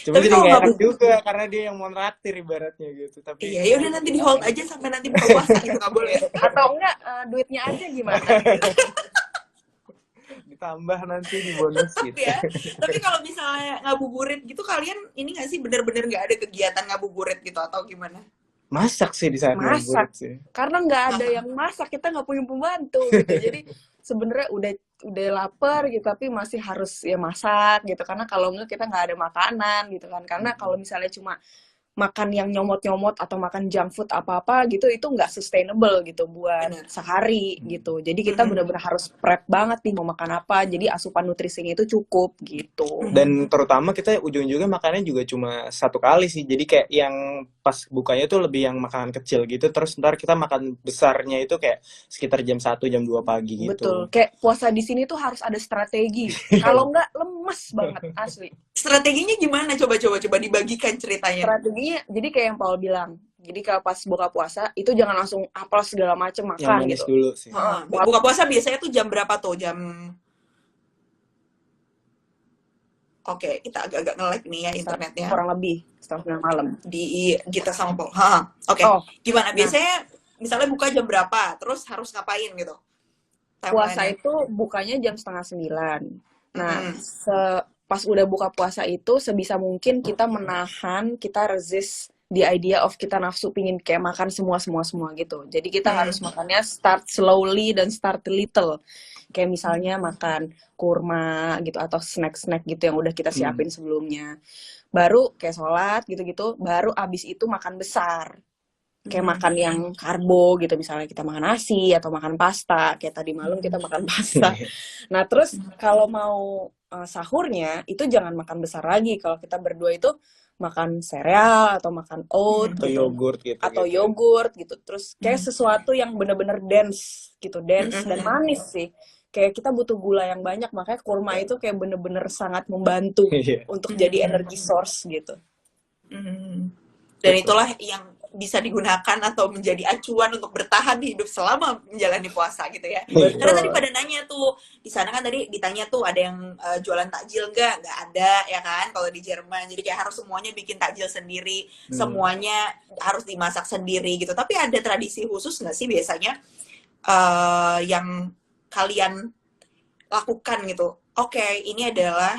Cuma jadi nggak enak juga karena dia yang mau traktir ibaratnya gitu. Tapi iya udah nanti di hold aja sampai nanti buka puasa gitu, nggak boleh. Atau enggak duitnya aja gimana? Ditambah nanti di bonus gitu. Ya. Tapi kalau misalnya ngabuburit gitu, kalian ini nggak sih bener-bener nggak ada kegiatan ngabuburit gitu atau gimana? Masak sih di saat ngabuburit sih. Karena nggak ada yang masak, kita nggak punya pembantu gitu. Jadi sebenarnya udah lapar gitu, tapi masih harus ya masak gitu. Karena kalau enggak kita nggak ada makanan gitu kan. Karena kalau misalnya cuma makan yang nyomot-nyomot atau makan junk food apa-apa gitu, itu nggak sustainable gitu buat sehari gitu. Jadi kita benar-benar harus prep banget nih mau makan apa. Jadi asupan nutrisinya itu cukup gitu. Dan terutama kita ujung-ujungnya makannya juga cuma satu kali sih. Jadi kayak yang pas bukanya tuh lebih yang makanan kecil gitu. Terus ntar kita makan besarnya itu kayak sekitar jam 1, jam 2 pagi gitu. Betul. Kayak puasa di sini tuh harus ada strategi. Kalau nggak lemes banget asli. Strateginya gimana? Coba dibagikan ceritanya. Strateginya, jadi kayak yang Paul bilang. Jadi kalau pas buka puasa, itu jangan langsung apel segala macam makan yang manis gitu. Dulu sih. Buka puasa biasanya tuh jam berapa tuh? Oke, kita agak-agak nge-lag nih ya internetnya. Kurang lebih, setengah 9 malam. Di kita sama Paul. Oke. Gimana? Biasanya misalnya buka jam berapa? Terus harus ngapain gitu? Puasa itu bukanya jam 8:30. Nah, pas udah buka puasa itu sebisa mungkin kita menahan, kita resist the idea of kita nafsu pingin kayak makan semua gitu. Jadi kita harus makannya start slowly dan start little. Kayak misalnya makan kurma gitu atau snack-snack gitu yang udah kita siapin sebelumnya. Baru kayak sholat gitu-gitu, baru abis itu makan besar. Kayak makan yang karbo gitu, misalnya kita makan nasi atau makan pasta, kayak tadi malam kita makan pasta. Nah terus kalau mau sahurnya itu jangan makan besar lagi. Kalau kita berdua itu makan sereal atau makan oat atau gitu, yogurt gitu atau yogurt gitu. Terus kayak sesuatu yang bener-bener dense gitu, dense dan manis sih. Kayak kita butuh gula yang banyak, makanya kurma itu kayak bener-bener sangat membantu untuk jadi energy source gitu. Dan itulah yang bisa digunakan atau menjadi acuan untuk bertahan hidup selama menjalani puasa gitu ya. Karena tadi pada nanya tuh, di sana kan tadi ditanya tuh ada yang jualan takjil nggak ada ya kan kalau di Jerman. Jadi kayak harus semuanya bikin takjil sendiri, semuanya harus dimasak sendiri gitu. Tapi ada tradisi khusus nggak sih biasanya yang kalian lakukan gitu? Oke, ini adalah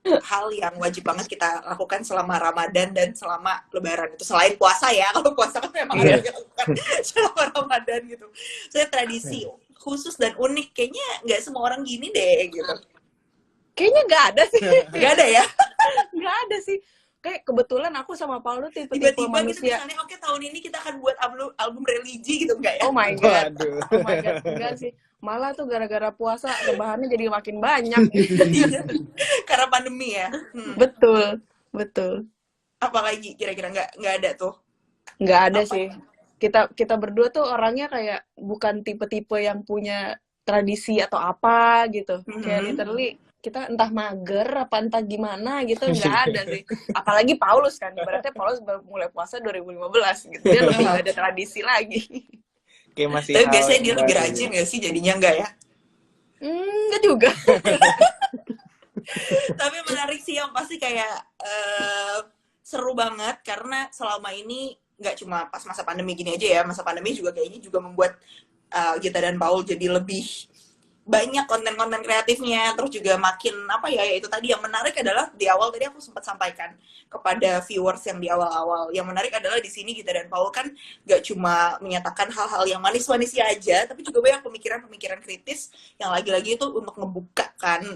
hal yang wajib banget kita lakukan selama Ramadan dan selama Lebaran itu, selain puasa ya. Kalau puasa kan memang harus dilakukan selama Ramadan gitu. Saya tradisi khusus dan unik, kayaknya nggak semua orang gini deh gitu. Kayaknya nggak ada sih. Nggak ada ya? Nggak ada sih. Kayak kebetulan aku sama Paulo tipe-tipe Tiba-tiba gitu manusia. misalnya, oke tahun ini kita akan buat album religi gitu, nggak ya? Oh my god. Oh my god, enggak sih. Malah tuh gara-gara puasa rebahannya jadi makin banyak. Karena pandemi ya. Betul. Apalagi kira-kira nggak ada tuh? Nggak ada sih. Kita berdua tuh orangnya kayak bukan tipe-tipe yang punya tradisi atau apa gitu. Kayak literally kita entah mager apa entah gimana gitu, nggak ada sih. Apalagi Paulus kan, berarti Paulus baru mulai puasa 2015 gitu. Dia lebih nggak ada tradisi lagi. Kayak masih. Tapi biasanya dia lebih rajin nggak sih jadinya, nggak ya? Nggak juga. Tapi menarik sih, yang pasti kayak seru banget karena selama ini nggak cuma pas masa pandemi gini aja ya, masa pandemi juga kayaknya juga membuat Gita dan Paul jadi lebih banyak konten-konten kreatifnya, terus juga makin apa ya, itu tadi yang menarik adalah di awal tadi aku sempat sampaikan kepada viewers yang di awal-awal, yang menarik adalah di sini Gita dan Paul kan gak cuma menyatakan hal-hal yang manis-manisnya aja, tapi juga banyak pemikiran-pemikiran kritis yang lagi-lagi itu untuk ngebuka kan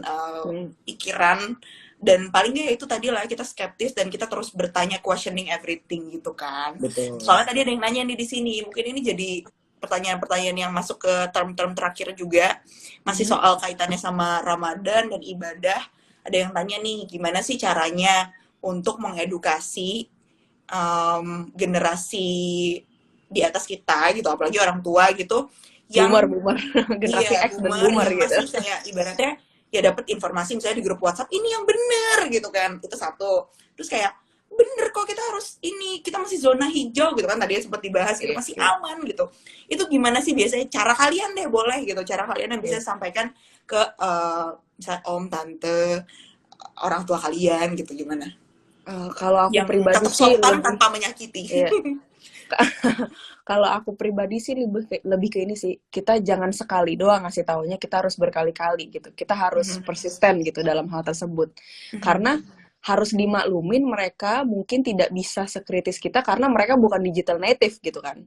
pikiran. Dan paling nggak itu tadi lah, kita skeptis dan kita terus bertanya, questioning everything gitu kan. Betul. Soalnya tadi ada yang nanya nih di sini, mungkin ini jadi pertanyaan-pertanyaan yang masuk ke term-term terakhir juga, masih soal kaitannya sama Ramadan dan ibadah. Ada yang tanya nih, gimana sih caranya untuk mengedukasi generasi di atas kita gitu, apalagi orang tua gitu, yang boomer generasi X dan boomer gitu. Masih kayak ibaratnya ya dapat informasi misalnya di grup WhatsApp ini yang bener gitu kan, itu satu. Terus kayak bener kok, kita harus ini, kita masih zona hijau gitu kan, tadi sempat dibahas gitu, masih aman gitu. Itu gimana sih biasanya cara kalian deh, boleh gitu, cara kalian yang bisa sampaikan ke misalnya om, tante, orang tua kalian gitu, gimana? Kalau aku yang pribadi tetap sih sopan tanpa menyakiti. Kalau aku pribadi sih lebih ke ini sih, kita jangan sekali doang ngasih taunya, kita harus berkali-kali gitu, kita harus persisten gitu dalam hal tersebut. Karena harus dimaklumin mereka mungkin tidak bisa sekritis kita karena mereka bukan digital native gitu kan.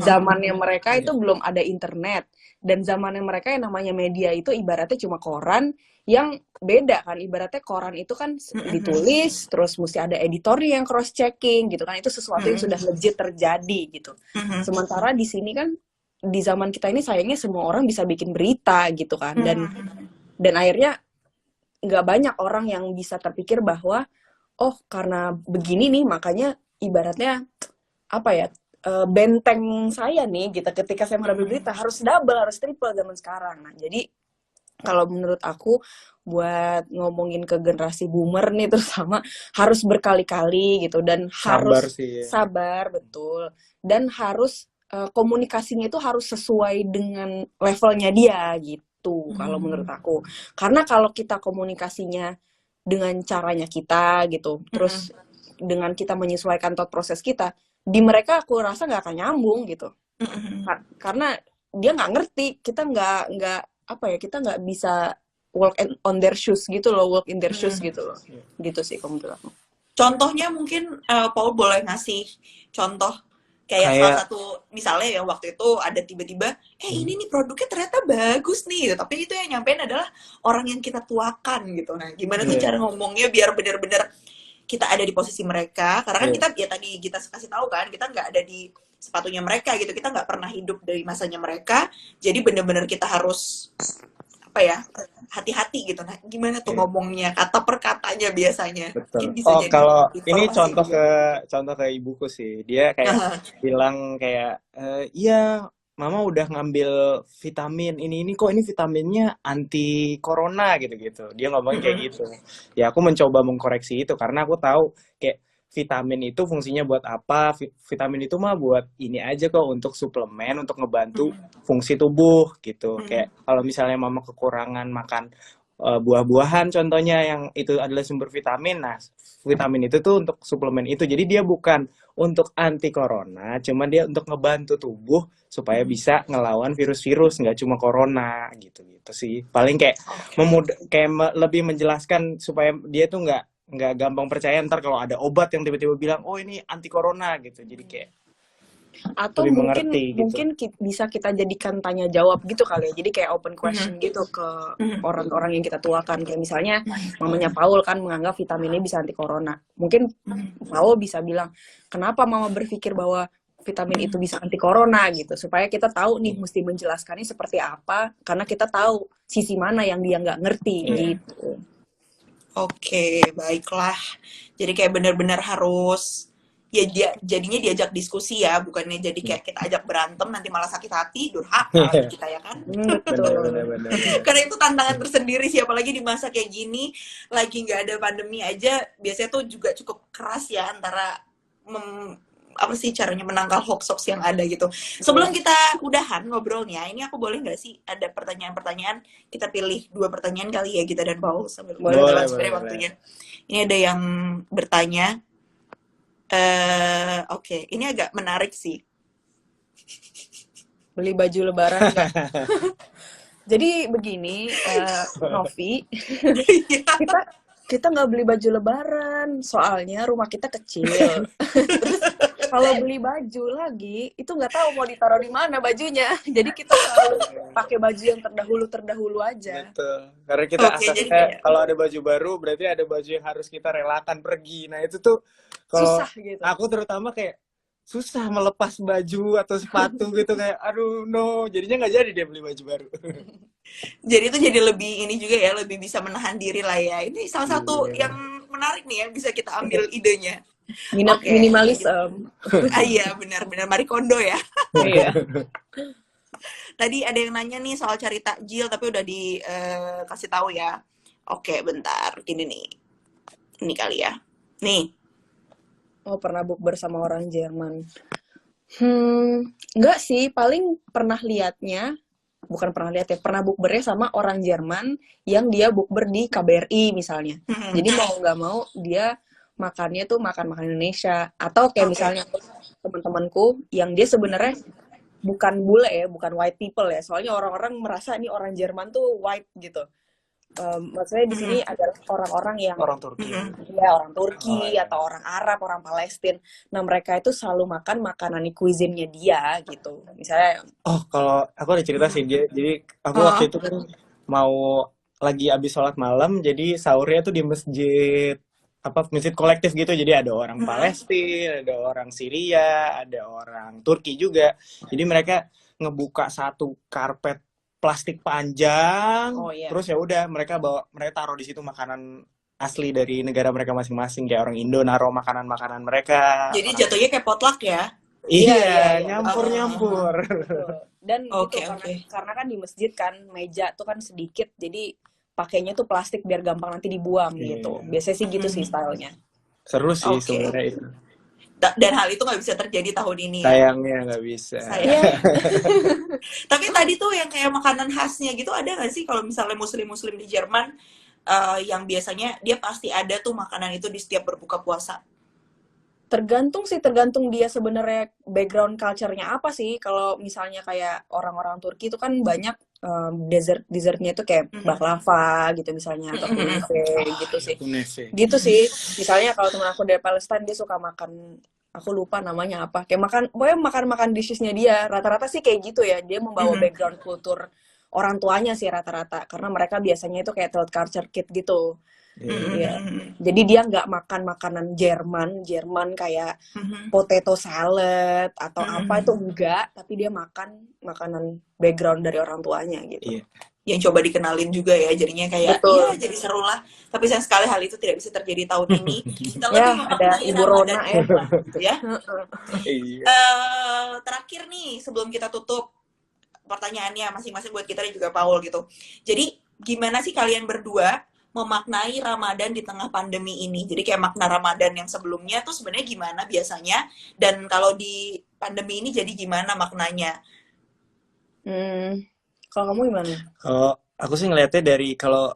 Zamannya mereka itu belum ada internet, dan zamannya mereka yang namanya media itu ibaratnya cuma koran, yang beda kan, ibaratnya koran itu kan ditulis terus mesti ada editornya yang cross checking gitu kan, itu sesuatu yang sudah legit terjadi gitu. Sementara di sini kan di zaman kita ini sayangnya semua orang bisa bikin berita gitu kan, dan akhirnya nggak banyak orang yang bisa terpikir bahwa oh karena begini nih makanya ibaratnya apa ya, benteng saya nih gitu ketika saya menghadapi berita harus double, harus triple zaman sekarang. Nah jadi kalau menurut aku buat ngomongin ke generasi boomer nih terutama, harus berkali-kali gitu, dan harus sabar betul, dan harus komunikasinya itu harus sesuai dengan levelnya dia gitu. Kalau menurut aku, karena kalau kita komunikasinya dengan caranya kita gitu, terus dengan kita menyesuaikan thought proses kita, di mereka aku rasa nggak akan nyambung gitu. Karena dia nggak ngerti, kita nggak apa ya, kita nggak bisa on their shoes gitu loh, walk in their shoes gitu loh. Gitu sih kalau menurut aku. Contohnya mungkin Paul boleh ngasih contoh kayak salah satu misalnya ya waktu itu ada tiba-tiba ini nih produknya ternyata bagus nih gitu. Tapi itu yang nyampein adalah orang yang kita tuakan gitu. Nah gimana tuh cara ngomongnya biar bener-bener kita ada di posisi mereka, karena kan kita ya tadi kita kasih tahu kan kita nggak ada di sepatunya mereka gitu, kita nggak pernah hidup dari masanya mereka, jadi bener-bener kita harus apa ya, hati-hati gitu. Nah gimana tuh ngomongnya kata per katanya biasanya. Betul. Bisa Oh jadi kalau ini informasi contoh ke ibuku sih, dia kayak bilang kayak iya mama udah ngambil vitamin ini kok ini vitaminnya anti corona gitu dia ngomong kayak gitu. Ya aku mencoba mengkoreksi itu karena aku tahu kayak vitamin itu fungsinya buat apa, vitamin itu mah buat ini aja kok, untuk suplemen, untuk ngebantu fungsi tubuh gitu. Kayak kalau misalnya mama kekurangan makan buah-buahan contohnya yang itu adalah sumber vitamin, nah vitamin itu tuh untuk suplemen itu, jadi dia bukan untuk anti corona, cuma dia untuk ngebantu tubuh supaya bisa ngelawan virus-virus, nggak cuma corona gitu sih. Paling kayak lebih menjelaskan supaya dia tuh nggak gampang percaya ntar kalau ada obat yang tiba-tiba bilang oh ini anti corona gitu, jadi kayak atau mungkin bisa kita jadikan tanya jawab gitu kali ya, jadi kayak open question gitu ke orang-orang yang kita tuakan. Kayak misalnya mamanya Paul kan menganggap vitamin ini bisa anti corona, mungkin Paul bisa bilang kenapa mama berpikir bahwa vitamin itu bisa anti corona gitu, supaya kita tahu nih mesti menjelaskannya seperti apa, karena kita tahu sisi mana yang dia nggak ngerti gitu. Oke, baiklah. Jadi kayak benar-benar harus ya jadinya diajak diskusi ya, bukannya jadi kayak kita ajak berantem nanti malah sakit hati, durhaka lagi kita ya kan. Benar. Karena itu tantangan tersendiri sih, apalagi di masa kayak gini lagi nggak ada pandemi aja, biasanya tuh juga cukup keras ya antara apa sih caranya menangkal hoax yang ada gitu. Sebelum kita udahan ngobrolnya, ini aku boleh nggak sih ada pertanyaan-pertanyaan, kita pilih 2 pertanyaan kali ya kita dan Paul sambil boleh. waktunya. Ini ada yang bertanya. Oke, ini agak menarik sih. Beli baju lebaran nggak? Jadi begini, Novi, kita nggak beli baju lebaran, soalnya rumah kita kecil. Terus kalau beli baju lagi, itu nggak tahu mau ditaruh di mana bajunya. Jadi kita selalu pakai baju yang terdahulu aja. Betul. Karena kita kalau ada baju baru, berarti ada baju yang harus kita relakan pergi. Nah itu tuh kalau susah gitu. Aku terutama kayak susah melepas baju atau sepatu gitu, kayak aduh no, jadinya nggak jadi dia beli baju baru. Jadi itu jadi lebih ini juga ya, lebih bisa menahan diri lah ya. Ini salah satu yang menarik nih yang bisa kita ambil idenya. Minimalism. Iya benar-benar Marie Kondo ya. Iya. Tadi ada yang nanya nih soal cari takjil, tapi udah dikasih tahu ya. Oke, bentar. Gini nih. Ini kali ya. Nih. Oh, pernah bukber sama orang Jerman. Enggak sih, paling pernah liatnya, bukan pernah lihat ya, pernah bukbernya sama orang Jerman yang dia bukber di KBRI misalnya. Jadi mau nggak mau dia makannya tuh makan Indonesia. Atau kayak misalnya teman-temanku yang dia sebenarnya bukan bule ya, bukan white people ya. Soalnya orang-orang merasa ini orang Jerman tuh white gitu. Maksudnya di sini adalah orang-orang yang orang Turki, ya orang Turki atau orang Arab, orang Palestina. Nah mereka itu selalu makan makanan cuisine-nya dia gitu. Misalnya, kalau aku ada cerita sih, jadi aku waktu itu kan mau lagi abis sholat malam, jadi sahurnya tuh di masjid kolektif gitu. Jadi ada orang Palestina, ada orang Syria, ada orang Turki juga. Jadi mereka ngebuka satu karpet plastik panjang, terus ya udah mereka taruh di situ makanan asli dari negara mereka masing-masing, kayak orang Indo naruh makanan mereka. Jadi jatuhnya kayak potluck ya? Iya, nyampur. Dan karena kan di masjid kan meja tuh kan sedikit, jadi pakainya tuh plastik biar gampang nanti dibuang gitu. Biasanya sih gitu sih stylenya. Seru sih sebenarnya itu. Dan hal itu nggak bisa terjadi tahun ini ya? Sayangnya nggak bisa. Tapi tadi tuh yang kayak makanan khasnya gitu ada nggak sih kalau misalnya muslim di Jerman yang biasanya dia pasti ada tuh makanan itu di setiap berbuka puasa? Tergantung dia sebenarnya background culture-nya apa sih. Kalau misalnya kayak orang-orang Turki itu kan banyak dessertnya itu kayak baklava gitu misalnya atau kunafe gitu sih. Kunafe. Gitu sih. Misalnya kalau teman aku dari Palestina dia suka makan, aku lupa namanya apa. Kayak makan dishes-nya dia. Rata-rata sih kayak gitu ya. Dia membawa background kultur orang tuanya sih rata-rata. Karena mereka biasanya itu kayak third culture kid gitu. Iya. Jadi dia nggak makan makanan Jerman kayak potato salad atau apa itu enggak, tapi dia makan makanan background dari orang tuanya gitu. Iya. Yang coba dikenalin juga ya, jadinya kayak Betul. ya jadi seru lah. Tapi sayang sekali hal itu tidak bisa terjadi tahun ini. Kita Ya, lebih ada memaknai Ibu Ramadan Rona di rumah, gitu ya. Iya. Terakhir nih sebelum kita tutup pertanyaannya masing-masing buat kita dan juga Paul gitu. Jadi gimana sih kalian berdua memaknai Ramadan di tengah pandemi ini? Jadi kayak makna Ramadan yang sebelumnya tuh sebenarnya gimana biasanya, dan kalau di pandemi ini jadi gimana maknanya? Kalau kamu gimana? Kalau aku sih ngelihatnya dari kalau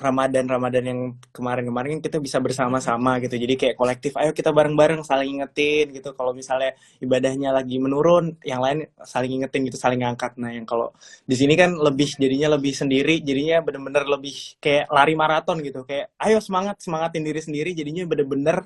Ramadan yang kemarin kita bisa bersama-sama gitu. Jadi kayak kolektif, ayo kita bareng-bareng saling ingetin gitu. Kalau misalnya ibadahnya lagi menurun, yang lain saling ingetin gitu, saling ngangkat. Nah, yang kalau di sini kan jadinya lebih sendiri, jadinya bener-bener lebih kayak lari maraton gitu. Kayak ayo semangatin diri sendiri, jadinya bener-bener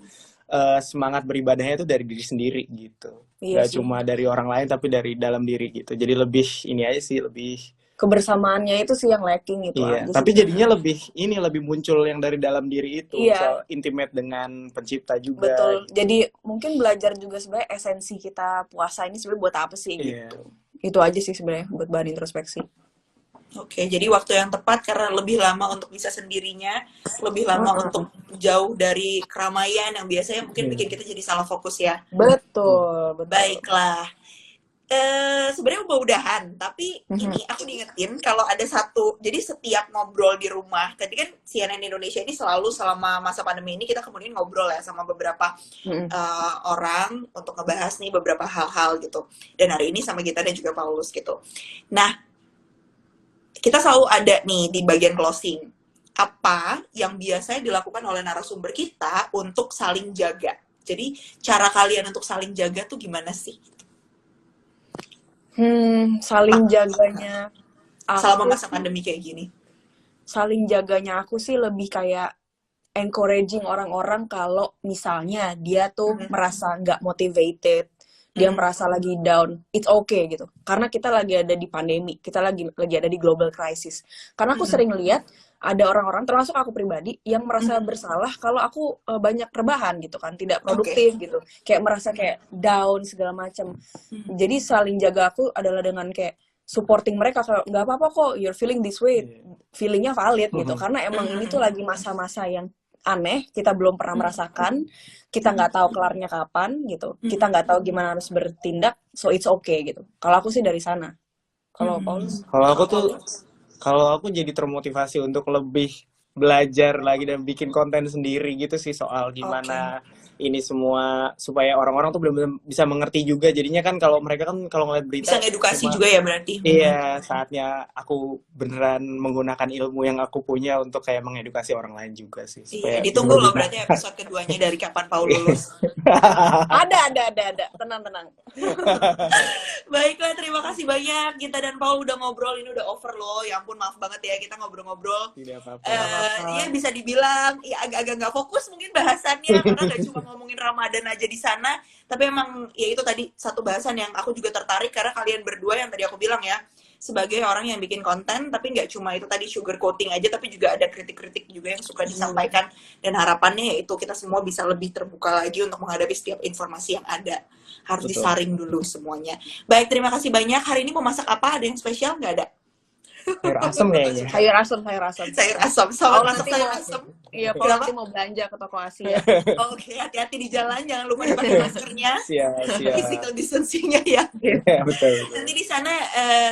semangat beribadahnya itu dari diri sendiri gitu. Iya Gak sih. cuma dari orang lain tapi dari dalam diri gitu. Jadi lebih ini aja sih, lebih Kebersamaannya itu sih yang lacking itu iya, aja tapi sih. jadinya lebih muncul yang dari dalam diri itu, Iya, soal intimate dengan pencipta juga. betul. Jadi mungkin belajar juga sebenarnya esensi kita puasa ini sebenarnya buat apa sih Iya. gitu. Itu aja sih sebenarnya buat bahan introspeksi. Oke, jadi waktu yang tepat karena lebih lama untuk bisa sendirinya, lebih lama untuk jauh dari keramaian yang biasanya mungkin bikin kita jadi salah fokus ya. Betul. Baiklah. Sebenarnya mau udahan, tapi ini aku diingetin kalau ada satu, jadi setiap ngobrol di rumah, tadi kan CNN Indonesia ini selalu selama masa pandemi ini kita kemudian ngobrol ya sama beberapa orang untuk ngebahas nih beberapa hal-hal gitu. Dan hari ini sama kita dan juga Paulus gitu. Nah, kita selalu ada nih di bagian closing. Apa yang biasanya dilakukan oleh narasumber kita untuk saling jaga? Jadi cara kalian untuk saling jaga tuh gimana sih? Saling jaganya selama masa pandemi kayak gini. Saling jaganya aku sih lebih kayak encouraging orang-orang kalau misalnya dia tuh merasa nggak motivated, dia merasa lagi down, it's okay gitu. Karena kita lagi ada di pandemi, kita lagi ada di global crisis. Karena aku sering lihat ada orang-orang, termasuk aku pribadi, yang merasa bersalah kalau aku banyak rebahan gitu kan, tidak produktif gitu, kayak merasa kayak down segala macam. Jadi saling jaga aku adalah dengan kayak supporting mereka, kalau nggak apa-apa kok, you're feeling this way, feelingnya valid gitu, karena emang ini tuh lagi masa-masa yang aneh, kita belum pernah merasakan, kita nggak tahu kelarnya kapan gitu, kita nggak tahu gimana harus bertindak, so it's okay gitu. Kalau aku sih dari sana. Kalau Paulus? Kalau aku jadi termotivasi untuk lebih belajar lagi dan bikin konten sendiri gitu sih, soal gimana ini semua supaya orang-orang tuh benar-benar bisa mengerti juga. Jadinya kan kalau mereka kan kalau ngeliat berita bisa ngedukasi juga ya berarti. Iya, saatnya aku beneran menggunakan ilmu yang aku punya untuk kayak mengedukasi orang lain juga sih. Iya, ditunggu loh berarti episode keduanya dari kapan Paul lulus. Ada. Tenang. Baiklah, terima kasih banyak kita dan Paul udah ngobrol, ini udah over loh. Ya ampun, maaf banget ya kita ngobrol-ngobrol. Tidak apa-apa. Ya bisa dibilang ya agak-agak nggak fokus mungkin bahasannya karena nggak cuma ngomongin Ramadan aja di sana, tapi emang ya itu tadi satu bahasan yang aku juga tertarik karena kalian berdua yang tadi aku bilang ya, sebagai orang yang bikin konten, tapi nggak cuma itu tadi sugar coating aja, tapi juga ada kritik-kritik juga yang suka disampaikan, dan harapannya yaitu kita semua bisa lebih terbuka lagi untuk menghadapi setiap informasi yang ada. Harus disaring dulu semuanya. Baik, terima kasih banyak. Hari ini mau masak apa? Ada yang spesial nggak ada? Sayur asem kayaknya. Sayur asem. Sayur asem. Sama masak sayur asem. Iya, Paul nanti mau belanja ke toko Asia. Oke, hati-hati di jalan, jangan lupa dipakai maskernya. Siap. Physical distancing-nya ya. Betul. Nanti di sana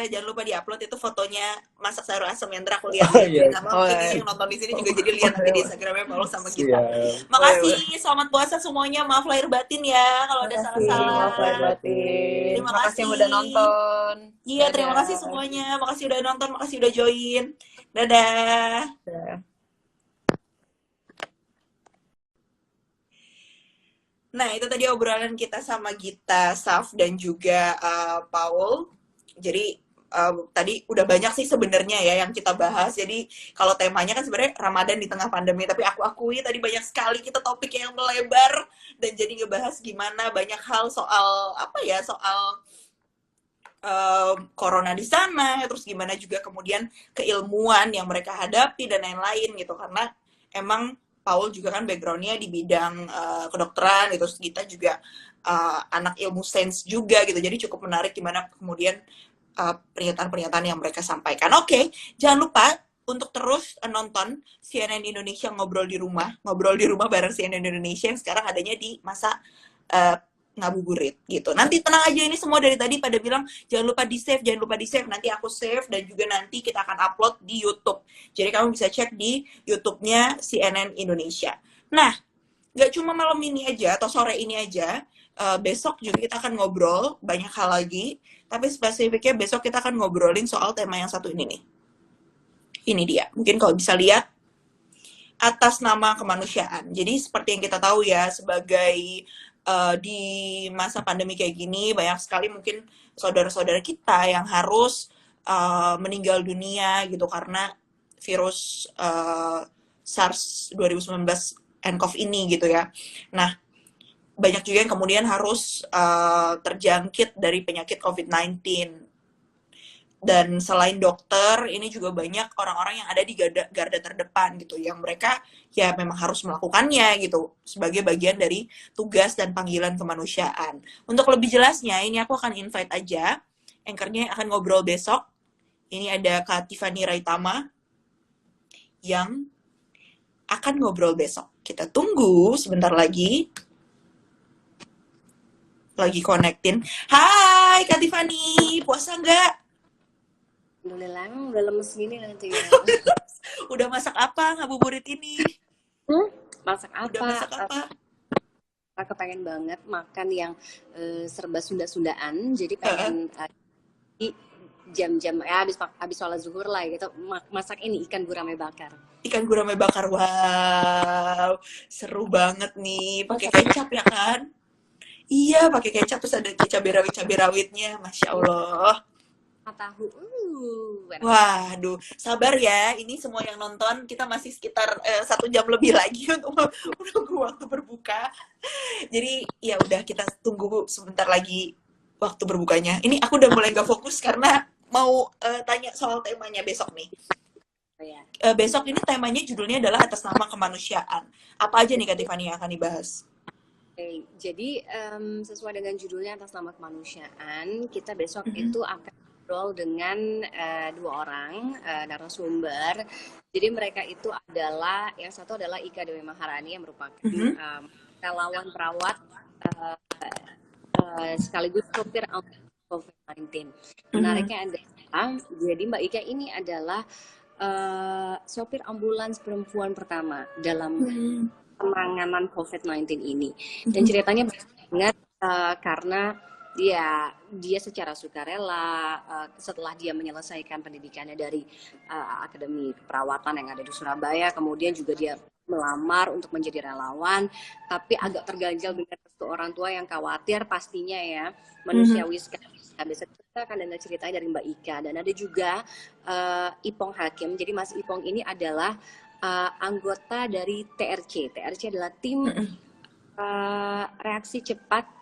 jangan lupa diupload itu fotonya masak sayur asem yang aku lihat. Ini yang nonton di sini juga jadi lihat nanti di Instagramnya Paul sama kita. Makasih, selamat puasa semuanya. Maaf lahir batin ya kalau ada salah-salah. Maaf lahir batin. Terima kasih yang udah nonton. Iya, terima kasih semuanya. Makasih udah nonton, makasih udah join. Dadah. Nah, itu tadi obrolan kita sama Gita, Saf, dan juga Paul. Jadi, tadi udah banyak sih sebenarnya ya yang kita bahas. Jadi kalau temanya kan sebenarnya Ramadan di tengah pandemi, tapi aku akui tadi banyak sekali kita topik yang melebar dan jadi ngebahas gimana banyak hal soal apa ya, soal corona di sana, terus gimana juga kemudian keilmuan yang mereka hadapi dan lain-lain gitu. Karena emang Paul juga kan backgroundnya di bidang kedokteran gitu, terus kita juga anak ilmu sains juga gitu, jadi cukup menarik gimana kemudian pernyataan-pernyataan yang mereka sampaikan. Oke, jangan lupa untuk terus nonton CNN Indonesia ngobrol di rumah bareng CNN Indonesia yang sekarang adanya di masa ngabuburit gitu. Nanti tenang aja, ini semua dari tadi pada bilang jangan lupa di save, nanti aku save dan juga nanti kita akan upload di YouTube. Jadi kamu bisa cek di YouTube-nya CNN Indonesia. Nah, nggak cuma malam ini aja atau sore ini aja, besok juga kita akan ngobrol banyak hal lagi, tapi spesifiknya besok kita akan ngobrolin soal tema yang satu ini nih. Ini dia, mungkin kalau bisa lihat atas nama kemanusiaan. Jadi seperti yang kita tahu ya, sebagai di masa pandemi kayak gini banyak sekali mungkin saudara-saudara kita yang harus meninggal dunia gitu karena virus SARS 2019 nCoV ini gitu ya. Nah, banyak juga yang kemudian harus terjangkit dari penyakit COVID-19. Dan selain dokter, ini juga banyak orang-orang yang ada di garda terdepan gitu, yang mereka ya memang harus melakukannya gitu, sebagai bagian dari tugas dan panggilan kemanusiaan. Untuk lebih jelasnya, ini aku akan invite aja anchor-nya yang akan ngobrol besok. Ini ada Kak Tiffany Raitama yang akan ngobrol besok. Kita tunggu sebentar lagi. Lagi connectin. Hai Kak Tiffany, puasa nggak? Alhamdulillah, emang udah lemes gini nanti ya. Udah masak apa ngabuburit ini? Masak apa? Udah masak apa? Aku pengen banget makan yang serba Sunda-Sundaan. Jadi pengen di jam-jam habis sholat zuhur lah gitu. Masak ini ikan gurame bakar. Ikan gurame bakar, wow, seru banget nih. Pakai kecap ya kan? Iya, pakai kecap, terus ada cabai rawitnya, masya Allah. Tahu. Waduh, sabar ya. Ini semua yang nonton, kita masih sekitar 1 jam lebih lagi untuk menunggu waktu berbuka. Jadi ya udah, kita tunggu sebentar lagi waktu berbukanya. Ini aku udah mulai gak fokus karena mau tanya soal temanya besok nih. Besok ini temanya judulnya adalah atas nama kemanusiaan. Apa aja nih Kak Tiffany yang akan dibahas? Jadi sesuai dengan judulnya atas nama kemanusiaan, kita besok itu akan ngobrol dengan 2 orang narasumber. Jadi mereka itu adalah, yang satu adalah Ika Dewi Maharani yang merupakan relawan perawat sekaligus sopir COVID-19. Menariknya adalah, jadi Mbak Ika ini adalah sopir ambulans perempuan pertama dalam penanganan COVID-19 ini. Dan ceritanya banget karena dia secara sukarela setelah dia menyelesaikan pendidikannya dari Akademi Keperawatan yang ada di Surabaya, kemudian juga dia melamar untuk menjadi relawan, tapi agak terganjal dengan restu orang tua yang khawatir pastinya ya, manusiawi sekali. Nah, besok kita akan dengar ceritanya dari Mbak Ika, dan ada juga Ipong Hakim. Jadi Mas Ipong ini adalah anggota dari TRC. TRC adalah tim reaksi cepat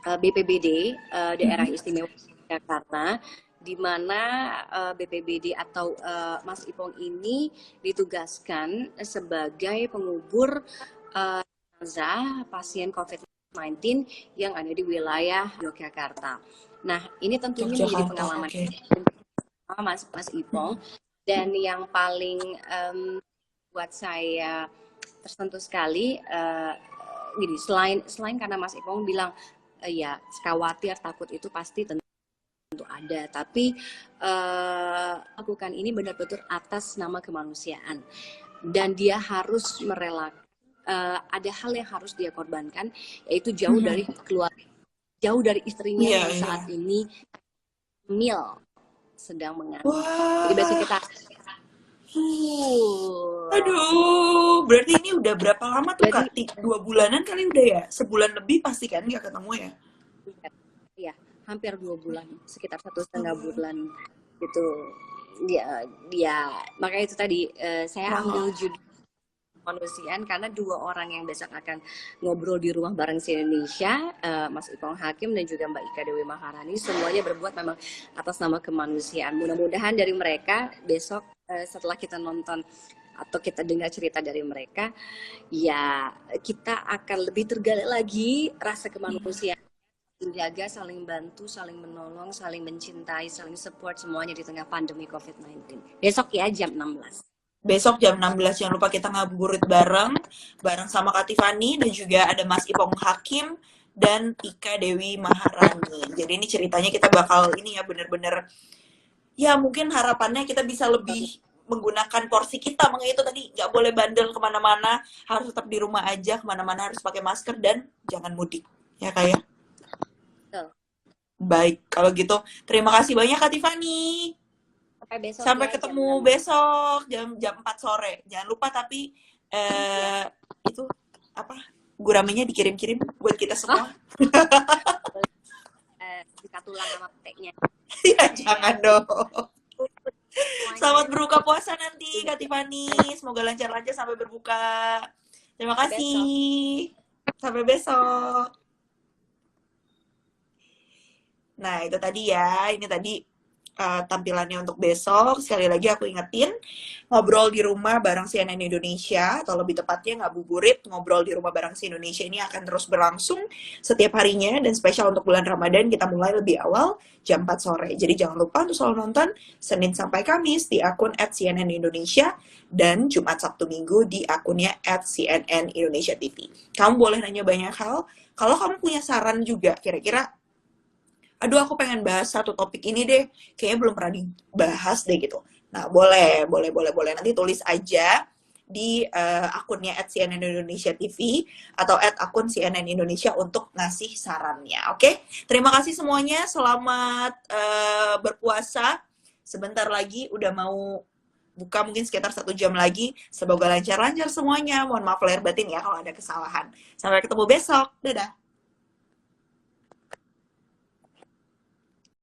BPBD Daerah Istimewa Jakarta, di mana BPBD atau Mas Ipong ini ditugaskan sebagai pengubur jenazah pasien COVID-19 yang ada di wilayah Yogyakarta. Nah, ini tentunya menjadi pengalaman Mas Ipong, dan yang paling buat saya tersentuh sekali gini, selain karena Mas Ipong bilang ya khawatir, takut itu pasti tentu ada, tapi lakukan ini benar-benar atas nama kemanusiaan, dan dia harus merelakan ada hal yang harus dia korbankan, yaitu jauh dari keluarga, jauh dari istrinya yang saat ini sedang mengandung. Jadi besok kita aduh, berarti ini udah berapa lama tuh Kak? 2 bulanan kali udah ya? Sebulan lebih pasti kan nggak ketemu ya? Iya, hampir 2 bulan, sekitar 1,5 bulan gitu. Dia makanya itu tadi saya ambil judul kemanusiaan karena 2 orang yang besok akan ngobrol di rumah bareng si Indonesia, Mas Ipong Hakim dan juga Mbak Ika Dewi Maharani, semuanya berbuat memang atas nama kemanusiaan. Mudah-mudahan dari mereka besok setelah kita nonton atau kita dengar cerita dari mereka, ya kita akan lebih tergali lagi rasa kemanusiaan, menjaga, saling bantu, saling menolong, saling mencintai, saling support semuanya di tengah pandemi COVID-19. Besok ya jam 16. Besok jam 16, jangan lupa kita ngabuburit bareng sama Kak Tiffany dan juga ada Mas Ipong Hakim dan Ika Dewi Maharani. Jadi ini ceritanya kita bakal ini ya bener-bener, ya mungkin harapannya kita bisa lebih menggunakan porsi kita, makanya itu tadi nggak boleh bandel kemana-mana, harus tetap di rumah aja, kemana-mana harus pakai masker dan jangan mudik, ya kayak. Baik, kalau gitu terima kasih banyak Kak Tiffany. Sampai ketemu besok jam 4 sore. Jangan lupa tapi itu apa? Guramenya dikirim-kirim buat kita semua. Buka tulang sama peteknya. Ya jangan dong. Selamat berbuka puasa nanti Kak Tiffany. Semoga lancar-lancar sampai berbuka. Terima kasih. Sampai besok. Nah, itu tadi ya. Ini tadi tampilannya untuk besok. Sekali lagi aku ingetin, ngobrol di rumah bareng CNN Indonesia, atau lebih tepatnya ngabuburit ngobrol di rumah bareng si Indonesia ini akan terus berlangsung setiap harinya, dan spesial untuk bulan Ramadan kita mulai lebih awal jam 4 sore. Jadi jangan lupa untuk selalu nonton Senin sampai Kamis di akun @CNN_Indonesia dan Jumat Sabtu Minggu di akunnya @CNN_Indonesia TV. Kamu boleh nanya banyak hal. Kalau kamu punya saran juga, kira-kira aduh aku pengen bahas satu topik ini deh, kayaknya belum pernah dibahas deh gitu. Nah, boleh. Nanti tulis aja di akunnya @CNN Indonesia TV atau @akun CNN Indonesia untuk ngasih sarannya, oke? Terima kasih semuanya, selamat berpuasa. Sebentar lagi udah mau buka, mungkin sekitar 1 jam lagi. Semoga lancar-lancar semuanya. Mohon maaf lahir batin ya kalau ada kesalahan. Sampai ketemu besok. Dadah.